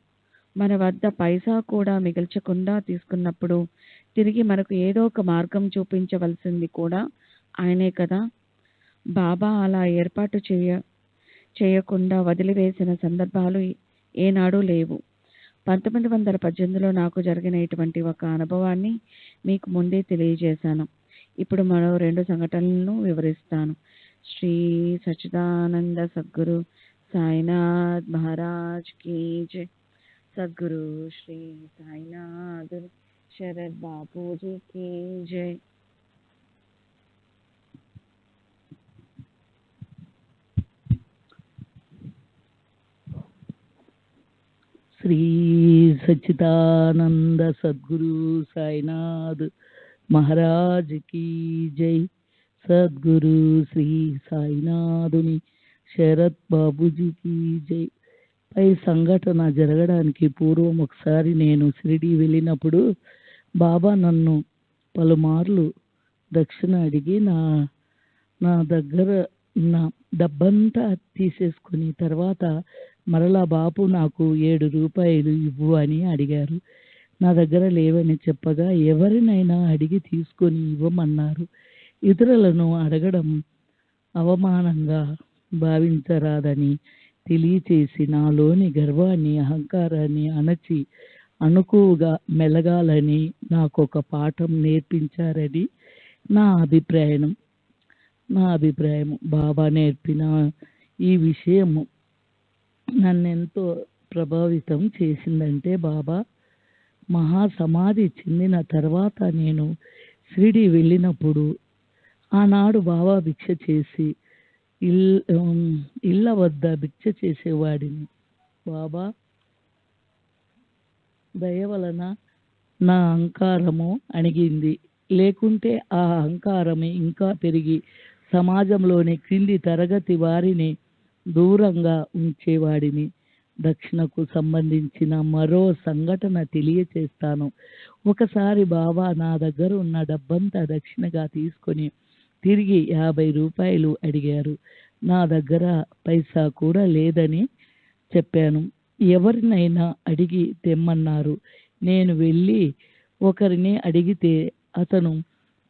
మన వద్ద పైసా కూడా మిగల్చకుండా తీసుకున్నప్పుడు తిరిగి మనకు ఏదో ఒక మార్గం చూపించవలసింది కూడా ఆయనే కదా. బాబా అలా ఏర్పాటు చేయకుండా వదిలివేసిన సందర్భాలు ఏనాడూ లేవు. 1918లో నాకు జరిగిన ఇటువంటి ఒక అనుభవాన్ని మీకు ముందే తెలియజేశాను. ఇప్పుడు మరో 2 సంఘటనలను వివరిస్తాను. శ్రీ సచ్చిదానంద సద్గురు సాయినాథ్ మహారాజ్ కీ జై. సద్గురు శ్రీ సాయినాథ్ శరత్ బాపూజీ కీ జై. శ్రీ సచ్చిదానంద సద్గురు సాయినాథ్ మహారాజ్ కీ జై. సద్గురు శ్రీ సాయినాథుని శరత్ బాబూజీకి జై. పై సంఘటన జరగడానికి పూర్వం ఒకసారి నేను షిరిడి వెళ్ళినప్పుడు బాబా నన్ను పలుమార్లు దక్షిణ అడిగి నా దగ్గర నా డబ్బంతా తీసేసుకుని తర్వాత మరలా బాపు నాకు 7 రూపాయలు ఇవ్వు అని అడిగారు. నా దగ్గర లేవని చెప్పగా ఎవరినైనా అడిగి తీసుకొని ఇవ్వమన్నారు. ఇతరులను అడగడం అవమానంగా భావించరాదని తెలియచేసి నాలోని గర్వాన్ని అహంకారాన్ని అణచి అనుకువగా మెలగాలని నాకొక పాఠం నేర్పించారని నా అభిప్రాయం. బాబా నేర్పిన ఈ విషయము నన్నెంతో ప్రభావితం చేసిందంటే బాబా మహాసమాధి చెందిన తర్వాత నేను షిరిడి వెళ్ళినప్పుడు ఆనాడు బాబా భిక్ష చేసి ఇళ్ళ వద్ద భిక్ష చేసేవాడిని. బాబా దయ వలన నా అహంకారము అణిగింది. లేకుంటే ఆ అహంకారమే ఇంకా పెరిగి సమాజంలోని క్రింది తరగతి వారిని దూరంగా ఉంచేవాడిని. దక్షిణకు సంబంధించిన మరో సంఘటన తెలియచేస్తాను. ఒకసారి బాబా నా దగ్గర ఉన్న డబ్బంతా దక్షిణగా తీసుకొని తిరిగి 50 రూపాయలు అడిగారు. నా దగ్గర పైసా కూడా లేదని చెప్పాను. ఎవరినైనా అడిగి తెమ్మన్నారు. నేను వెళ్ళి ఒకరిని అడిగితే అతను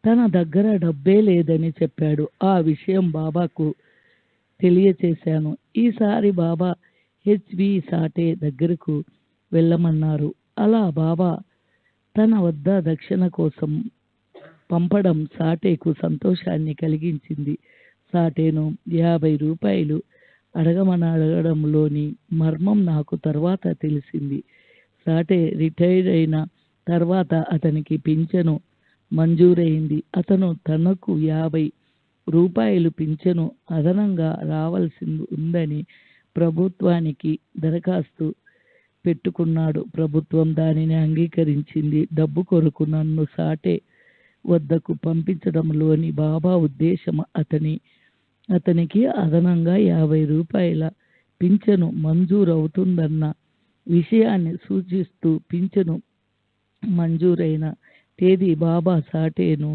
తన దగ్గర డబ్బే లేదని చెప్పాడు. ఆ విషయం బాబాకు తెలియచేశాను. ఈసారి బాబా హెచ్బి సాటే దగ్గరకు వెళ్ళమన్నారు. అలా బాబా తన వద్ద దక్షిణ కోసం పంపడం సాటేకు సంతోషాన్ని కలిగించింది. సాటేను 50 రూపాయలు అడగడంలోని మర్మం నాకు తర్వాత తెలిసింది. సాటే రిటైర్ అయిన తర్వాత అతనికి పింఛను మంజూరైంది. అతను తనకు 50 రూపాయలు పింఛను అదనంగా రావాల్సి ఉందని ప్రభుత్వానికి దరఖాస్తు పెట్టుకున్నాడు. ప్రభుత్వం దానిని అంగీకరించింది. డబ్బు కొరకు నన్ను సాటే వద్దకు పంపించడంలోని బాబా ఉద్దేశం అతనికి అదనంగా 50 రూపాయల పింఛను మంజూరు అవుతుందన్న విషయాన్ని సూచిస్తూ పింఛను మంజూరైన తేదీ బాబా సాటేను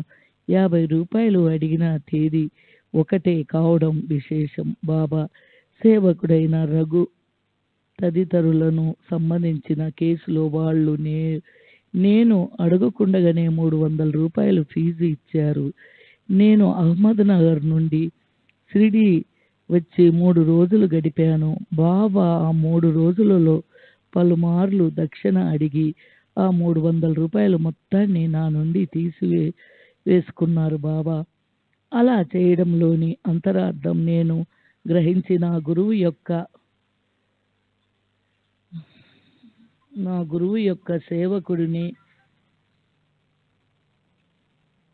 50 రూపాయలు అడిగిన తేదీ ఒకటే కావడం విశేషం. బాబా సేవకుడైన రఘు తదితరులను సంబంధించిన కేసులో వాళ్ళు నేను అడగకుండగానే 300 రూపాయలు ఫీజు ఇచ్చారు. నేను అహ్మద్ నగర్ నుండి షిరిడి వచ్చి 3 రోజులు గడిపాను. బాబా ఆ 3 రోజులలో పలుమార్లు దక్షిణ అడిగి ఆ 300 రూపాయలు మొత్తాన్ని నా నుండి వేసుకున్నారు. బాబా అలా చేయడంలోని అంతరార్థం నేను గ్రహించిన గురువు యొక్క నా గురువు యొక్క సేవకుడిని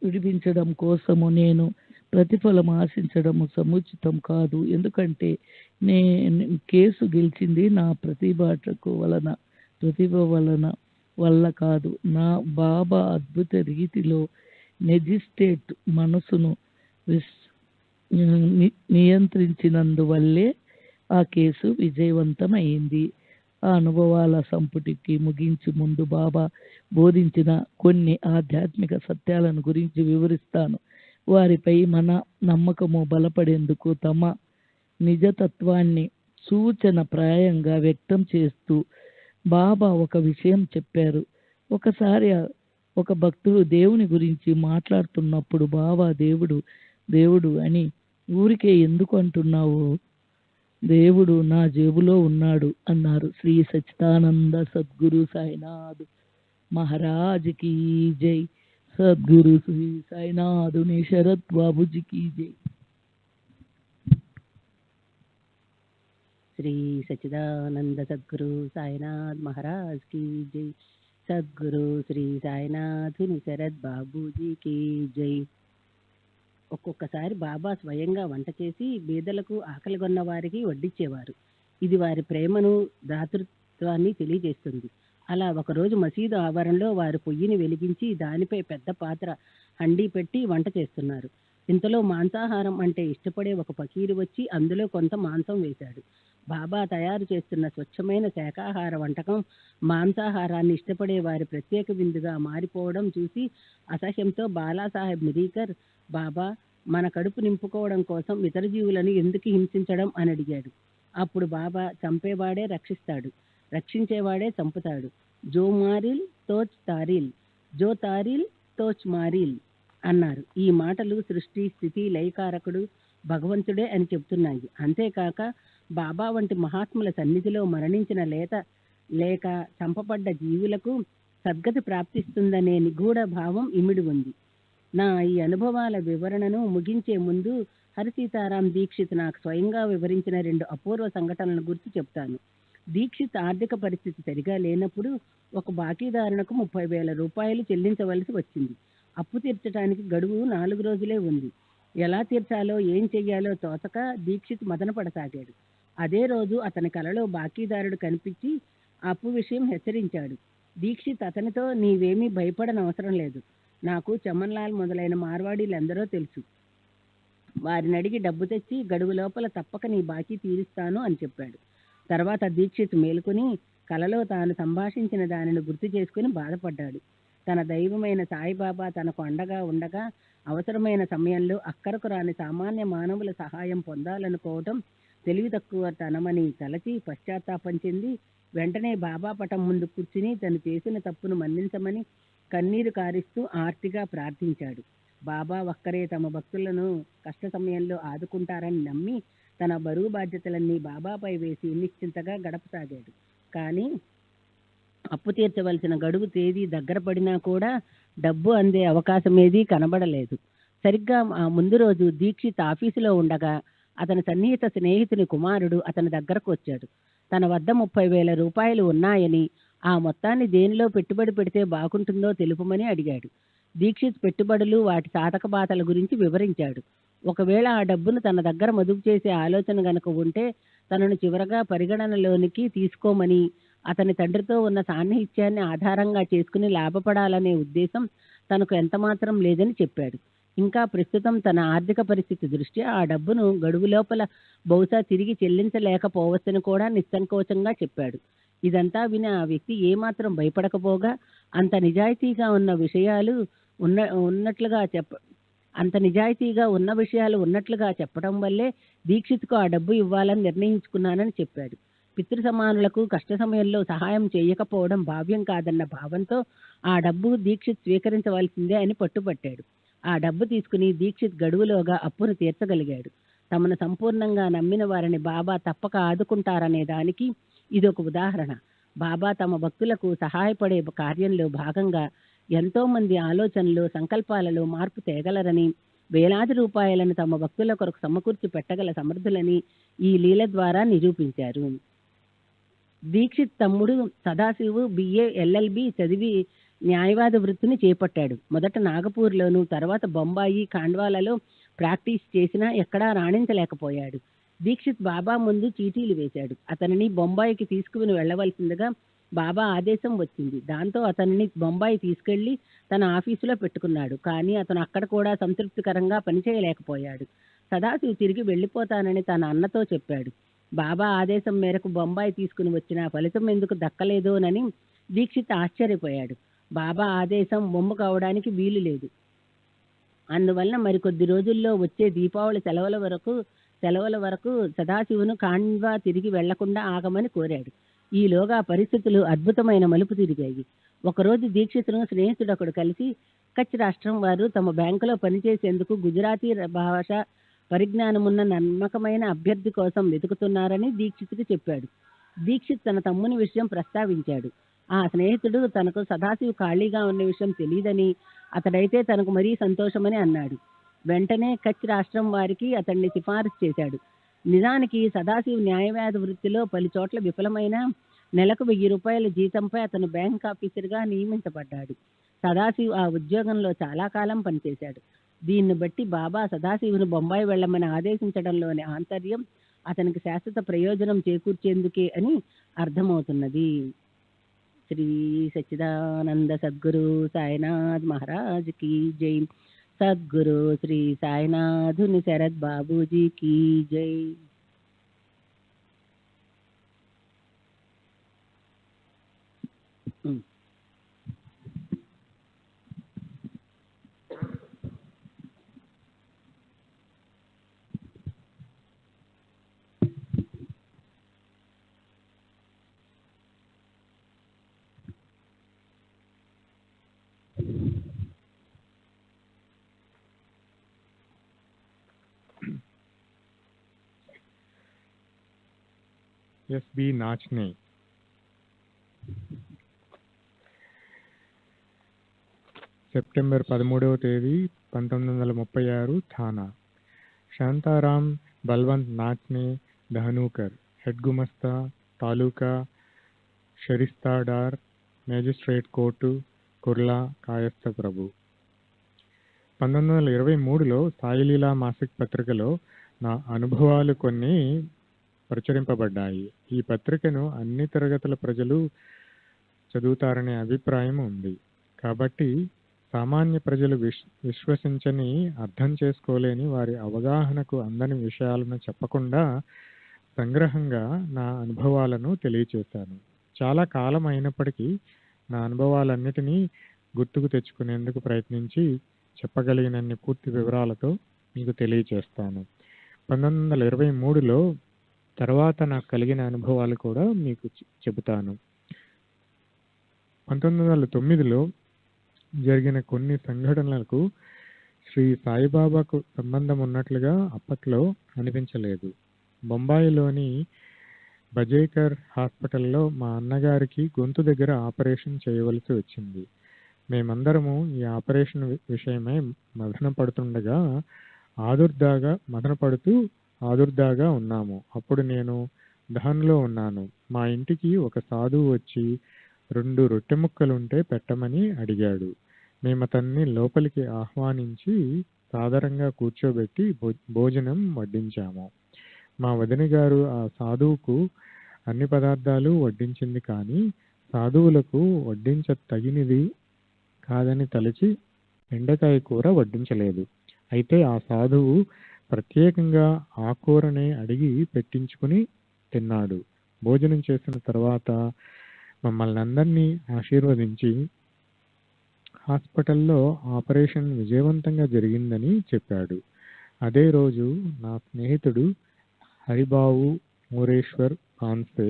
విడిపించడం కోసము నేను ప్రతిఫలం ఆశించడము సముచితం కాదు. ఎందుకంటే కేసు గెలిచింది నా ప్రతిభ వల్ల కాదు. నా బాబా అద్భుత రీతిలో మెజిస్ట్రేట్ మనసును నియంత్రించినందువల్లే ఆ కేసు విజయవంతమైంది. ఆ అనుభవాల సంపుటికి ముగించి ముందు బాబా బోధించిన కొన్ని ఆధ్యాత్మిక సత్యాలను గురించి వివరిస్తాను. వారిపై మన నమ్మకము బలపడేందుకు తమ నిజతత్వాన్ని సూచన ప్రాయంగా వ్యక్తం చేస్తూ బాబా ఒక విషయం చెప్పారు. ఒకసారి ఒక భక్తుడు దేవుని గురించి మాట్లాడుతున్నప్పుడు బాబా దేవుడు అని ఊరికే ఎందుకు అంటున్నావు? దేవుడు నా జేబులో ఉన్నాడు అన్నారు. శ్రీ సచ్చిదానంద సద్గురు సాయినాథ్ మహారాజ్ కీ జై. సద్గురు శ్రీ సాయినాథుని శరత్ బాబుజీ కీ జై. శ్రీ సచ్చిదానంద సద్గురు సాయినాథ్ మహారాజ్ కీ జై. సద్గురు శ్రీ సాయినాథుని శరత్ బాబూజీకి జై. ఒక్కొక్కసారి బాబా స్వయంగా వంట చేసి బీదలకు ఆకలిగొన్న వారికి వడ్డించేవారు. ఇది వారి ప్రేమను దాతృత్వాన్ని తెలియజేస్తుంది. అలా ఒకరోజు మసీదు ఆవరణలో వారు పొయ్యిని వెలిగించి దానిపై పెద్ద పాత్ర హండీ పెట్టి వంట చేస్తున్నారు. ఇంతలో మాంసాహారం అంటే ఇష్టపడే ఒక ఫకీరు వచ్చి అందులో కొంత మాంసం వేశాడు. బాబా తయారు చేస్తున్న స్వచ్ఛమైన శాకాహార వంటకం మాంసాహారాన్ని ఇష్టపడే వారి ప్రత్యేక విందుగా మారిపోవడం చూసి అసహ్యంతో బాలాసాహెబ్ నిరీకర్, బాబా, మన కడుపు నింపుకోవడం కోసం ఇతర జీవులను ఎందుకు హింసించడం అని అడిగాడు. అప్పుడు బాబా, చంపేవాడే రక్షిస్తాడు, రక్షించేవాడే చంపుతాడు. జో మారిల్ తోచ్ తారిల్, జో తారిల్ తోచ్ మారిల్ అన్నారు. ఈ మాటలు సృష్టి, స్థితి, లయకారకుడు భగవంతుడే అని చెప్తున్నాయి. అంతేకాక బాబా వంటి మహాత్ముల సన్నిధిలో మరణించిన లేక చంపబడ్డ జీవులకు సద్గతి ప్రాప్తిస్తుందనే నిగూఢ భావం ఇమిడి ఉంది. నా ఈ అనుభవాల వివరణను ముగించే ముందు హరిసీతారాం దీక్షిత్ నాకు స్వయంగా వివరించిన 2 అపూర్వ సంఘటనల గురించి చెప్తాను. దీక్షిత్ ఆర్థిక పరిస్థితి సరిగా లేనప్పుడు ఒక బాకీదారునకు 30,000 రూపాయలు చెల్లించవలసి వచ్చింది. అప్పు తీర్చడానికి గడువు 4 రోజులే ఉంది. ఎలా తీర్చాలో ఏం చెయ్యాలో తోచక దీక్షిత్ మదన పడసాగాడు. అదే రోజు అతని కలలో బాకీదారుడు కనిపించి అప్పు విషయం హెచ్చరించాడు. దీక్షిత్ అతనితో, నీవేమీ భయపడనవసరం లేదు, నాకు చమన్లాల్ మొదలైన మార్వాడీలందరూ తెలుసు, వారిని అడిగి డబ్బు తెచ్చి గడువు లోపల తప్పక నీ బాకీ తీరుస్తాను అని చెప్పాడు. తర్వాత దీక్షిత్ మేలుకొని కలలో తాను సంభాషించిన దానిని గుర్తు చేసుకుని బాధపడ్డాడు. తన దైవమైన సాయిబాబా తనకు అండగా ఉండగా అవసరమైన సమయంలో అక్కరకు రాని సామాన్య మానవుల సహాయం పొందాలనుకోవటం తెలివి తక్కువ తనమని తలచి పశ్చాత్తాపం చెంది వెంటనే బాబా పటం ముందు కూర్చుని తను చేసిన తప్పును మన్నించమని కన్నీరు కారిస్తూ ఆర్తిగా ప్రార్థించాడు. బాబా ఒక్కరే తమ భక్తులను కష్ట సమయంలో ఆదుకుంటారని నమ్మి తన బరువు బాధ్యతలన్నీ బాబాపై వేసి నిశ్చింతగా గడపసాగాడు. కానీ అప్పు తీర్చవలసిన గడువు తేదీ దగ్గర పడినా కూడా డబ్బు అందే అవకాశం ఏదీ కనబడలేదు. సరిగ్గా ఆ ముందు రోజు దీక్షిత్ ఆఫీసులో ఉండగా అతని సన్నిహిత స్నేహితుని కుమారుడు అతని దగ్గరకు వచ్చాడు. తన వద్ద 30,000 రూపాయలు ఉన్నాయని, ఆ మొత్తాన్ని దేనిలో పెట్టుబడి పెడితే బాగుంటుందో తెలుపమని అడిగాడు. దీక్షిత్ పెట్టుబడులు, వాటి సాధక బాధల గురించి వివరించాడు. ఒకవేళ ఆ డబ్బును తన దగ్గర మదుపు చేసే ఆలోచన గనక ఉంటే తనను చివరగా పరిగణనలోనికి తీసుకోమని, అతని తండ్రితో ఉన్న సాన్నిహిత్యాన్ని ఆధారంగా చేసుకుని లాభపడాలనే ఉద్దేశం తనకు ఎంతమాత్రం లేదని చెప్పాడు. ఇంకా ప్రస్తుతం తన ఆర్థిక పరిస్థితి దృష్ట్యా ఆ డబ్బును గడువు లోపల బహుశా తిరిగి చెల్లించలేకపోవచ్చని కూడా నిస్సంకోచంగా చెప్పాడు. ఇదంతా విని ఆ వ్యక్తి ఏమాత్రం భయపడకపోగా అంత నిజాయితీగా ఉన్న విషయాలు ఉన్నట్లుగా చెప్పడం వల్లే దీక్షిత్కు ఆ డబ్బు ఇవ్వాలని నిర్ణయించుకున్నానని చెప్పాడు. పితృ సమానులకు కష్ట సమయంలో సహాయం చేయకపోవడం భావ్యం కాదన్న భావంతో ఆ డబ్బు దీక్షిత్ స్వీకరించవలసిందే అని పట్టుపట్టాడు. ఆ డబ్బు తీసుకుని దీక్షిత్ గడువులోగా అప్పును తీర్చగలిగాడు. తమను సంపూర్ణంగా నమ్మిన వారిని బాబా తప్పక ఆదుకుంటారనే దానికి ఇదొక ఉదాహరణ. బాబా తమ భక్తులకు సహాయపడే కార్యంలో భాగంగా ఎంతో మంది ఆలోచనలు, సంకల్పాలలో మార్పు తేగలరని, వేలాది రూపాయలను తమ భక్తుల కొరకు సమకూర్చి పెట్టగల సమర్థులని ఈ లీల ద్వారా నిరూపించారు. దీక్షిత్ తమ్ముడు సదాశివు బిఏ ఎల్ఎల్బి చదివి న్యాయవాద వృత్తిని చేపట్టాడు. మొదట నాగపూర్లోను, తర్వాత బొంబాయి, ఖాండ్వాలలో ప్రాక్టీస్ చేసినా ఎక్కడా రాణించలేకపోయాడు. దీక్షిత్ బాబా ముందు చీటీలు వేశాడు. అతనిని బొంబాయికి తీసుకుని వెళ్ళవలసిందిగా బాబా ఆదేశం వచ్చింది. దాంతో అతనిని బొంబాయి తీసుకెళ్లి తన ఆఫీసులో పెట్టుకున్నాడు. కానీ అతను అక్కడ కూడా సంతృప్తికరంగా పనిచేయలేకపోయాడు. సదాశివ్ తిరిగి వెళ్ళిపోతానని తన అన్నతో చెప్పాడు. బాబా ఆదేశం మేరకు బొంబాయి తీసుకుని వచ్చిన ఫలితం ఎందుకు దక్కలేదోనని దీక్షిత్ ఆశ్చర్యపోయాడు. బాబా ఆదేశం బొమ్మ కావడానికి వీలు లేదు. అందువలన మరికొద్ది రోజుల్లో వచ్చే దీపావళి సెలవుల వరకు సదాశివును ఖాండ్వా తిరిగి వెళ్లకుండా ఆగమని కోరాడు. ఈలోగా పరిస్థితులు అద్భుతమైన మలుపు తిరిగాయి. ఒకరోజు దీక్షితును స్నేహితుడు ఒకడు కలిసి కచ్ రాష్ట్రం వారు తమ బ్యాంకులో పనిచేసేందుకు గుజరాతీ భాష పరిజ్ఞానమున్న నమ్మకమైన అభ్యర్థి కోసం వెతుకుతున్నారని దీక్షితుడు చెప్పాడు. దీక్షిత్ తన తమ్ముని విషయం ప్రస్తావించాడు. ఆ స్నేహితుడు తనకు సదాశివ్ ఖాళీగా ఉన్న విషయం తెలియదని, అతడైతే తనకు మరీ సంతోషమని అన్నాడు. వెంటనే కచ్ రాష్ట్రం వారికి అతన్ని సిఫారసు చేశాడు. నిజానికి సదాశివ్ న్యాయవాద వృత్తిలో పలు చోట్ల విఫలమైన నెలకు 1000 రూపాయల జీతంపై అతను బ్యాంక్ ఆఫీసర్గా నియమించబడ్డాడు. సదాశివ్ ఆ ఉద్యోగంలో చాలా కాలం పనిచేశాడు. దీన్ని బట్టి బాబా సదాశివును బొంబాయి వెళ్ళమని ఆదేశించడంలోని ఆంతర్యం అతనికి శాశ్వత ప్రయోజనం చేకూర్చేందుకే అని అర్థమవుతున్నది. శ్రీ సచ్చిదానంద సద్గురు సాయినాథ్ మహారాజ్ की जय. सद्गुरु श्री साईनाथुनि शरद बाबूजी की जय. ఎస్బి నాచ్నే. సెప్టెంబర్ 13వ తేదీ 1936 థానా. శాంతారాం బల్వంత్ నాచ్నే ధనూకర్, హెడ్ గుమస్తా, తాలూకా షరిస్తాడార్, మేజిస్ట్రేట్ కోర్టు, కుర్లా, కాయస్థ ప్రభు. 1923లో సాయిలీలా మాసిక్ పత్రికలో నా అనుభవాలు కొన్ని ప్రచురింపబడ్డాయి. ఈ పత్రికను అన్ని తరగతుల ప్రజలు చదువుతారనే అభిప్రాయం ఉంది. కాబట్టి సామాన్య ప్రజలు విశ్వసించని, అర్థం చేసుకోలేని, వారి అవగాహనకు అందని విషయాలను చెప్పకుండా సంగ్రహంగా నా అనుభవాలను తెలియచేశాను. చాలా కాలం అయినప్పటికీ నా అనుభవాలన్నిటినీ గుర్తుకు తెచ్చుకునేందుకు ప్రయత్నించి చెప్పగలిగినన్ని పూర్తి వివరాలతో మీకు తెలియచేస్తాను. 1923లో తర్వాత నాకు కలిగిన అనుభవాలు కూడా మీకు చెబుతాను. 1909లో జరిగిన కొన్ని సంఘటనలకు శ్రీ సాయిబాబాకు సంబంధం ఉన్నట్లుగా అప్పట్లో అనిపించలేదు. బొంబాయిలోని బజేకర్ హాస్పిటల్లో మా అన్నగారికి గొంతు దగ్గర ఆపరేషన్ చేయవలసి వచ్చింది. మేమందరము ఈ ఆపరేషన్ విషయమై మదనపడుతూ ఆదుర్దాగా ఉన్నాము. అప్పుడు నేను దహన్లో ఉన్నాను. మా ఇంటికి ఒక సాధువు వచ్చి 2 రొట్టె ముక్కలుంటే పెట్టమని అడిగాడు. మేము అతన్ని లోపలికి ఆహ్వానించి సాదరంగా కూర్చోబెట్టి భోజనం వడ్డించాము. మా వదిన గారు ఆ సాధువుకు అన్ని పదార్థాలు వడ్డించింది, కానీ సాధువులకు వడ్డించ తగినది కాదని తలచి బెండకాయ కూర వడ్డించలేదు. అయితే ఆ సాధువు ప్రత్యేకంగా ఆ కూరనే అడిగి పెట్టించుకుని తిన్నాడు. భోజనం చేసిన తర్వాత మమ్మల్ని అందరినీ ఆశీర్వదించి హాస్పిటల్లో ఆపరేషన్ విజయవంతంగా జరిగిందని చెప్పాడు. అదే రోజు నా స్నేహితుడు హరిబాబు మూరేశ్వర్ పాన్సే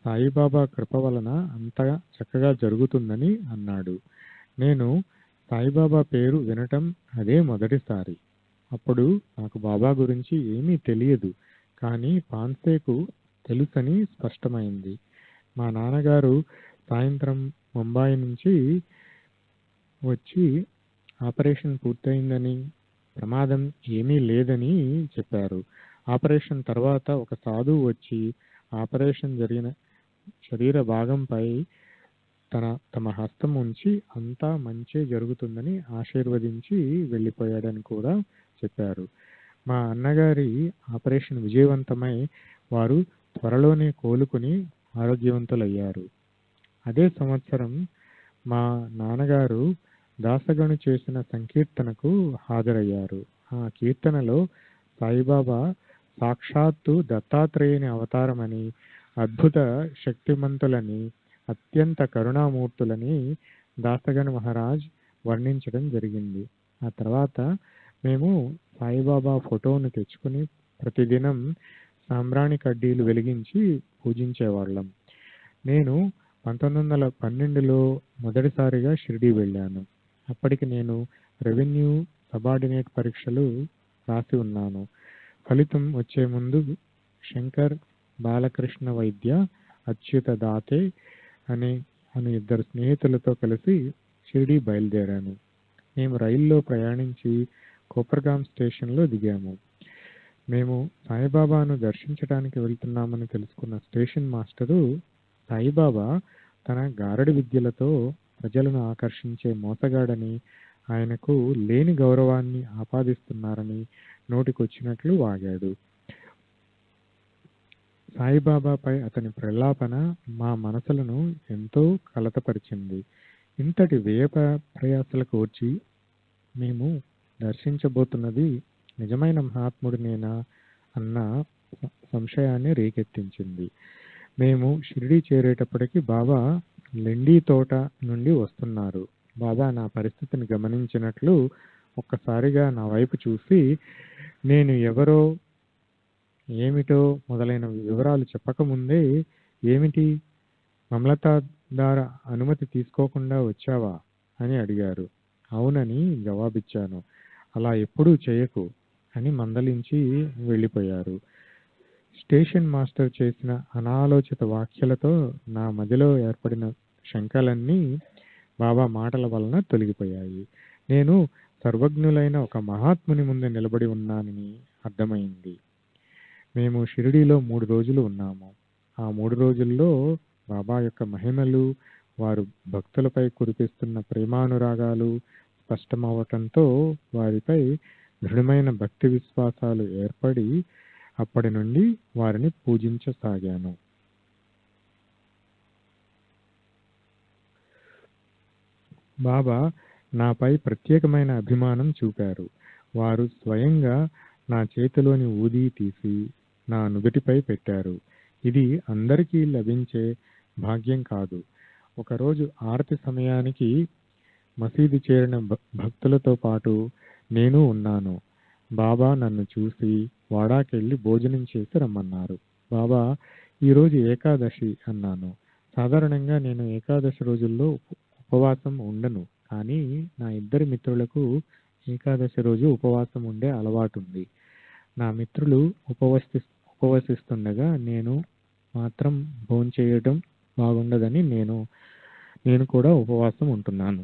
సాయిబాబా కృప వలన అంతా చక్కగా జరుగుతుందని అన్నాడు. నేను సాయిబాబా పేరు వినటం అదే మొదటిసారి. అప్పుడు నాకు బాబా గురించి ఏమీ తెలియదు, కానీ పాన్సేకు తెలుసని స్పష్టమైంది. మా నాన్నగారు సాయంత్రం ముంబాయి నుంచి వచ్చి ఆపరేషన్ పూర్తయిందని, ప్రమాదం ఏమీ లేదని చెప్పారు. ఆపరేషన్ తర్వాత ఒక సాధువు వచ్చి ఆపరేషన్ జరిగిన శరీర భాగంపై తమ హస్తం ఉంచి అంతా మంచే జరుగుతుందని ఆశీర్వదించి వెళ్ళిపోయాడని కూడా చెప్పారు. మా అన్నగారి ఆపరేషన్ విజయవంతమై వారు త్వరలోనే కోలుకుని ఆరోగ్యవంతులయ్యారు. అదే సంవత్సరం మా నాన్నగారు దాసగను చేసిన సంకీర్తనకు హాజరయ్యారు. ఆ కీర్తనలో సాయిబాబా సాక్షాత్తు దత్తాత్రేయుని అవతారమని, అద్భుత శక్తిమంతులని, అత్యంత కరుణామూర్తులని దాసగన్ మహారాజ్ వర్ణించడం జరిగింది. ఆ తర్వాత మేము సాయిబాబా ఫోటోను తెచ్చుకుని ప్రతిదినం సాంబ్రాణి కడ్డీలు వెలిగించి పూజించేవాళ్ళం. నేను 1912లో మొదటిసారిగా షిరిడీ వెళ్ళాను. అప్పటికి నేను రెవెన్యూ సబార్డినేట్ పరీక్షలు రాసి ఉన్నాను. ఫలితం వచ్చే ముందు శంకర్, బాలకృష్ణ వైద్య, అచ్యుత దాతే అనే ఇద్దరు స్నేహితులతో కలిసి షిరిడీ బయలుదేరాను. మేము రైల్లో ప్రయాణించి కోపర్గాం స్టేషన్లో దిగాము. మేము సాయిబాబాను దర్శించడానికి వెళ్తున్నామని తెలుసుకున్న స్టేషన్ మాస్టరు సాయిబాబా తన గారడి విద్యలతో ప్రజలను ఆకర్షించే మోసగాడని, ఆయనకు లేని గౌరవాన్ని ఆపాదిస్తున్నారని నోటికొచ్చినట్లు వాగాడు. సాయిబాబాపై అతని ప్రలాపన మా మనసులను ఎంతో కలతపరిచింది. ఇంతటి వ్యయ ప్రయాసలకు వచ్చి మేము దర్శించబోతున్నది నిజమైన మహాత్ముడినేనా అన్న సంశయాన్ని రేకెత్తించింది. మేము షిరిడీ చేరేటప్పటికి బాబా లెండీ తోట నుండి వస్తున్నారు. బాబా నా పరిస్థితిని గమనించినట్లు ఒక్కసారిగా నా వైపు చూసి, నేను ఎవరో ఏమిటో మొదలైన వివరాలు చెప్పకముందే, ఏమిటి మమలతాదార అనుమతి తీసుకోకుండా వచ్చావా అని అడిగారు. అవునని జవాబిచ్చాను. అలా ఎప్పుడూ చేయకు అని మందలించి వెళ్ళిపోయారు. స్టేషన్ మాస్టర్ చేసిన అనాలోచిత వ్యాఖ్యలతో నా మదిలో ఏర్పడిన శంకలన్నీ బాబా మాటల వలన తొలగిపోయాయి. నేను సర్వజ్ఞులైన ఒక మహాత్ముని ముందు నిలబడి ఉన్నానని అర్థమైంది. మేము షిరిడీలో 3 రోజులు ఉన్నాము. ఆ 3 రోజుల్లో బాబా యొక్క మహిమలు, వారు భక్తులపై కురిపిస్తున్న ప్రేమానురాగాలు స్పష్టమవటంతో వారిపై దృఢమైన భక్తి విశ్వాసాలు ఏర్పడి అప్పటి నుండి వారిని పూజించసాగాను. బాబా నాపై ప్రత్యేకమైన అభిమానం చూపారు. వారు స్వయంగా నా చేతిలోని ఊది తీసి నా నుదుటిపై పెట్టారు. ఇది అందరికీ లభించే భాగ్యం కాదు. ఒకరోజు ఆరతి సమయానికి మసీదు చేరిన భక్తులతో పాటు నేను ఉన్నాను. బాబా నన్ను చూసి వాడాకెళ్ళి భోజనం చేసి రమ్మన్నారు. బాబా, ఈరోజు ఏకాదశి అన్నాను. సాధారణంగా నేను ఏకాదశి రోజుల్లో ఉపవాసం ఉండను, కానీ నా ఇద్దరి మిత్రులకు ఏకాదశి రోజు ఉపవాసం ఉండే అలవాటు ఉంది. నా మిత్రులు ఉపవసిస్తుండగా నేను మాత్రం భోంచేయడం బాగుండదని నేను కూడా ఉపవాసం ఉంటున్నాను.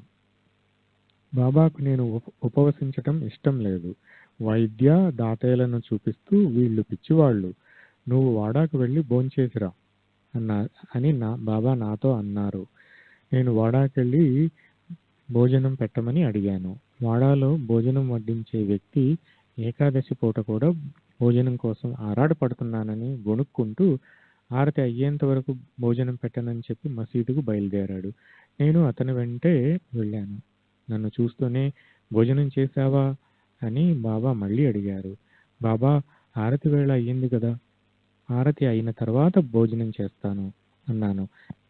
బాబాకు నేను ఉపవసించటం ఇష్టం లేదు. వైద్య దాతయ్యలను చూపిస్తూ, వీళ్ళు పిచ్చివాళ్ళు, నువ్వు వాడాకు వెళ్ళి భోంచేసిరా అని బాబా నాతో అన్నారు. నేను వాడాకెళ్ళి భోజనం పెట్టమని అడిగాను. వాడాలో భోజనం వడ్డించే వ్యక్తి ఏకాదశి పూట కూడా భోజనం కోసం ఆరాటపడుతున్నానని గొణుక్కుంటూ ఆరతి అయ్యేంత వరకు భోజనం పెట్టనని చెప్పి మసీదుకు బయలుదేరాడు. నేను అతని వెంటే వెళ్ళాను. నన్ను చూస్తూనే, భోజనం చేశావా అని బాబా మళ్ళీ అడిగారు. బాబా, ఆరతి వేళ అయ్యింది కదా, ఆరతి అయిన తర్వాత భోజనం చేస్తాను అన్నాను.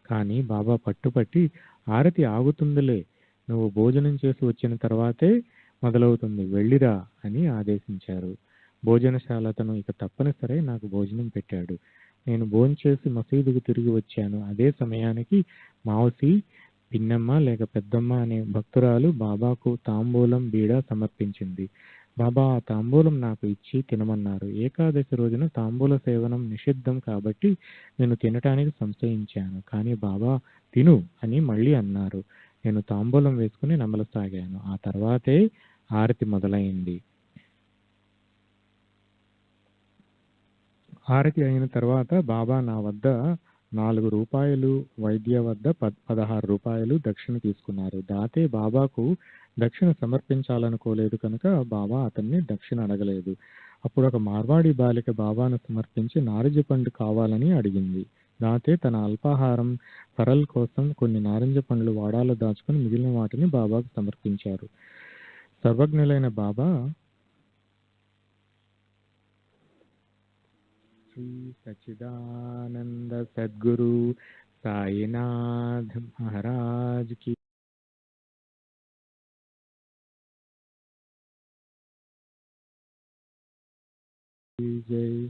కానీ బాబా పట్టుపట్టి, ఆరతి ఆగుతుందిలే, నువ్వు భోజనం చేసి వచ్చిన తర్వాతే మొదలవుతుంది, వెళ్ళిరా అని ఆదేశించారు. భోజనశాలతను ఇక తప్పనిసరి నాకు భోజనం పెట్టాడు. నేను భోంచేసి మసీదుకు తిరిగి వచ్చాను. అదే సమయానికి మావసి, పిన్నమ్మ లేక పెద్దమ్మ అనే భక్తురాలు బాబాకు తాంబూలం బీడా సమర్పించింది. బాబా ఆ తాంబూలం నాకు ఇచ్చి తినమన్నారు. ఏకాదశి రోజున తాంబూల సేవనం నిషిద్ధం కాబట్టి నేను తినటానికి సంశయించాను. కానీ బాబా తిను అని మళ్ళీ అన్నారు. నేను తాంబూలం వేసుకుని నమలసాగాను. ఆ తర్వాతే ఆరతి మొదలైంది. ఆరతి అయిన తర్వాత బాబా నా వద్ద రూపాయలు, వైద్య వద్ద 16 రూపాయలు దక్షిణ తీసుకున్నారు. దాతే బాబాకు దక్షిణ సమర్పించాలనుకోలేదు కనుక బాబా అతన్ని దక్షిణ అడగలేదు. అప్పుడు ఒక మార్వాడి బాలిక బాబాను సమర్పించి నారింజ పండు కావాలని అడిగింది. దాతే తన అల్పాహారం ఫరల్ కోసం కొన్ని నారింజ పండ్లు వాడాలో దాచుకుని మిగిలిన వాటిని బాబాకు సమర్పించారు. సర్వజ్ఞులైన బాబా శ్రీ సచ్చిదానంద సద్గురు సాయినాథ్ మహారాజ్ కి జై.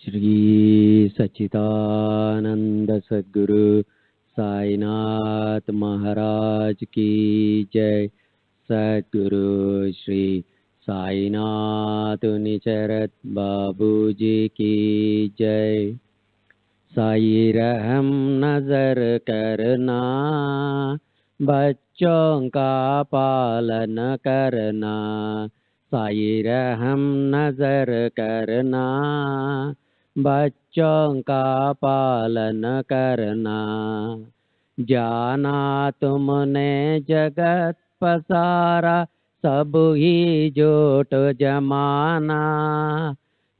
श्री सच्चिदानंद सद्गुरु साईनाथ महाराज की जय। सद्गुरु श्री साईनाथ निचरत बाबू जी की जय। साई रहम नजर करना, बच्चों का पालन करना। साई रहम नजर करना, बच्चों का पालन करना। जाना तुमने जगत पसारा, सब ही जोट जमाना।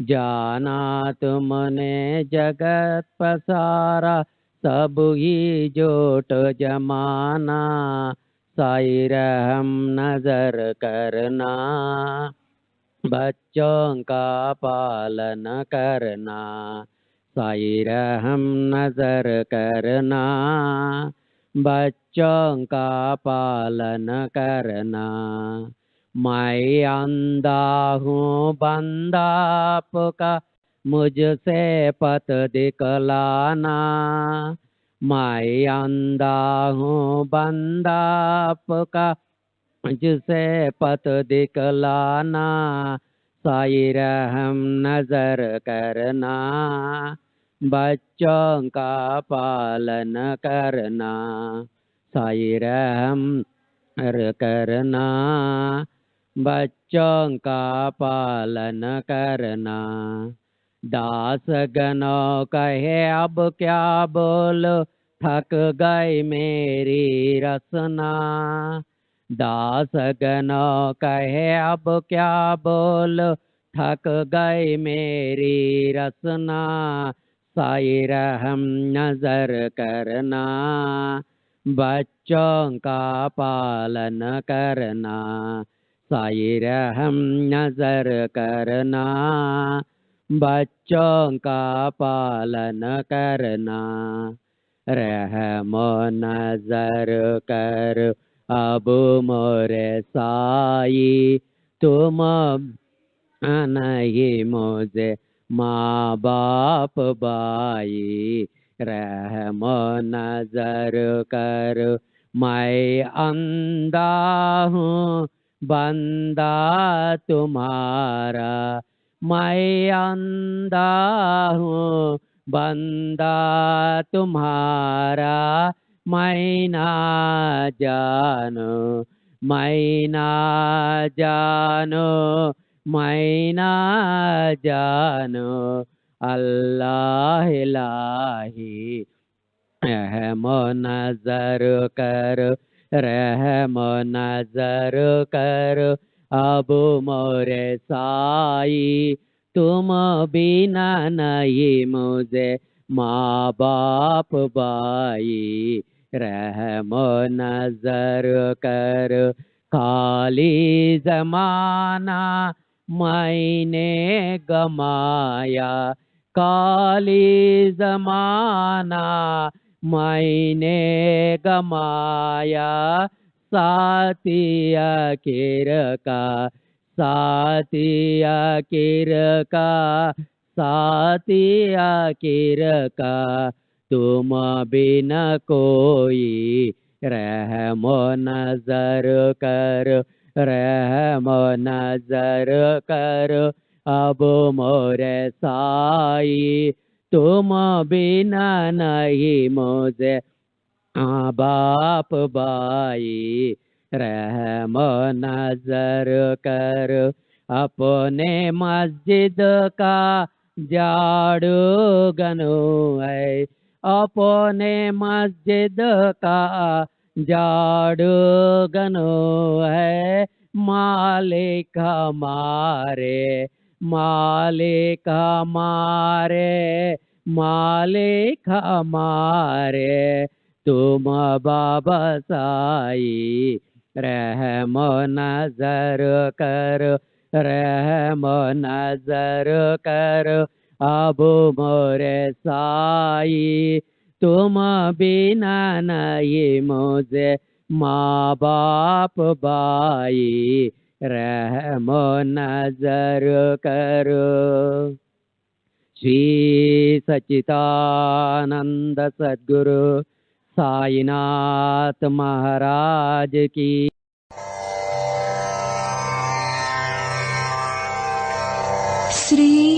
जाना तुमने जगत पसारा, सब ही जोट जमाना। साई रहम नजर करना, बच्चों का पालन करना। साई रहम नजर करना, बच्चों का पालन करना। मैं अंधा हूँ बंदा आपका, मुझसे पथ दिखलाना। मैं अंधा हूँ बंदा आपका, मुझसे पथ दिखलाना। साई रहम नजर करना, बच्चों का पालन करना। साई रहम करना, बच्चों का पालन करना। दास गणों कहे अब क्या बोलो, थक गई मेरी रसना। दास गणों कहे अब क्या बोलो, थक गई मेरी रसना। साई रहम नजर करना, बच्चों का पालन करना। साई रहम नजर करना, बच्चों का पालन करना। रहमो नजर कर अब मोरे साई, तुम नहीं मुझे माँ बाप बाई। रहमो नजर कर मैं अंधा हूँ बंदा तुम्हारा। मैं अंधा हूँ बंदा तुम्हारा। मैं ना जानो, मैं ना जानो, मैं ना जानो। अल्लाह इलाही रहमो नजर कर, रहमो नजर कर अब मोरे साई। तुम बिना नहीं मुझे माँ बाप बाई। रहमो नजर कर खाली जमाना मैंने गमाया। काली जमाना मैंने गमाया। साथिया किर का, साथिया किर का, साथिया किर का तुम बिन कोई। रहमो नजर कर, रहमो नजर कर अब मोरे साई। तुम बिना नहीं मुझे माँ बाप बाई। रहमो नजर कर अपने मस्जिद का झाड़ू गनो है। अपने मस्जिद का झाड़ू गनो है। मालिक हमारे, मालिक हमारे, मालिक हमारे तुम बाबा साई। रहमो नजर कर, रहमो नजर कर अब मोरे साई। तुम बिना नहीं मुझे माँ बाप बाई। रहमो नजर करो। श्री सच्चिदानंद सद्गुरु साईनाथ महाराज की। श्री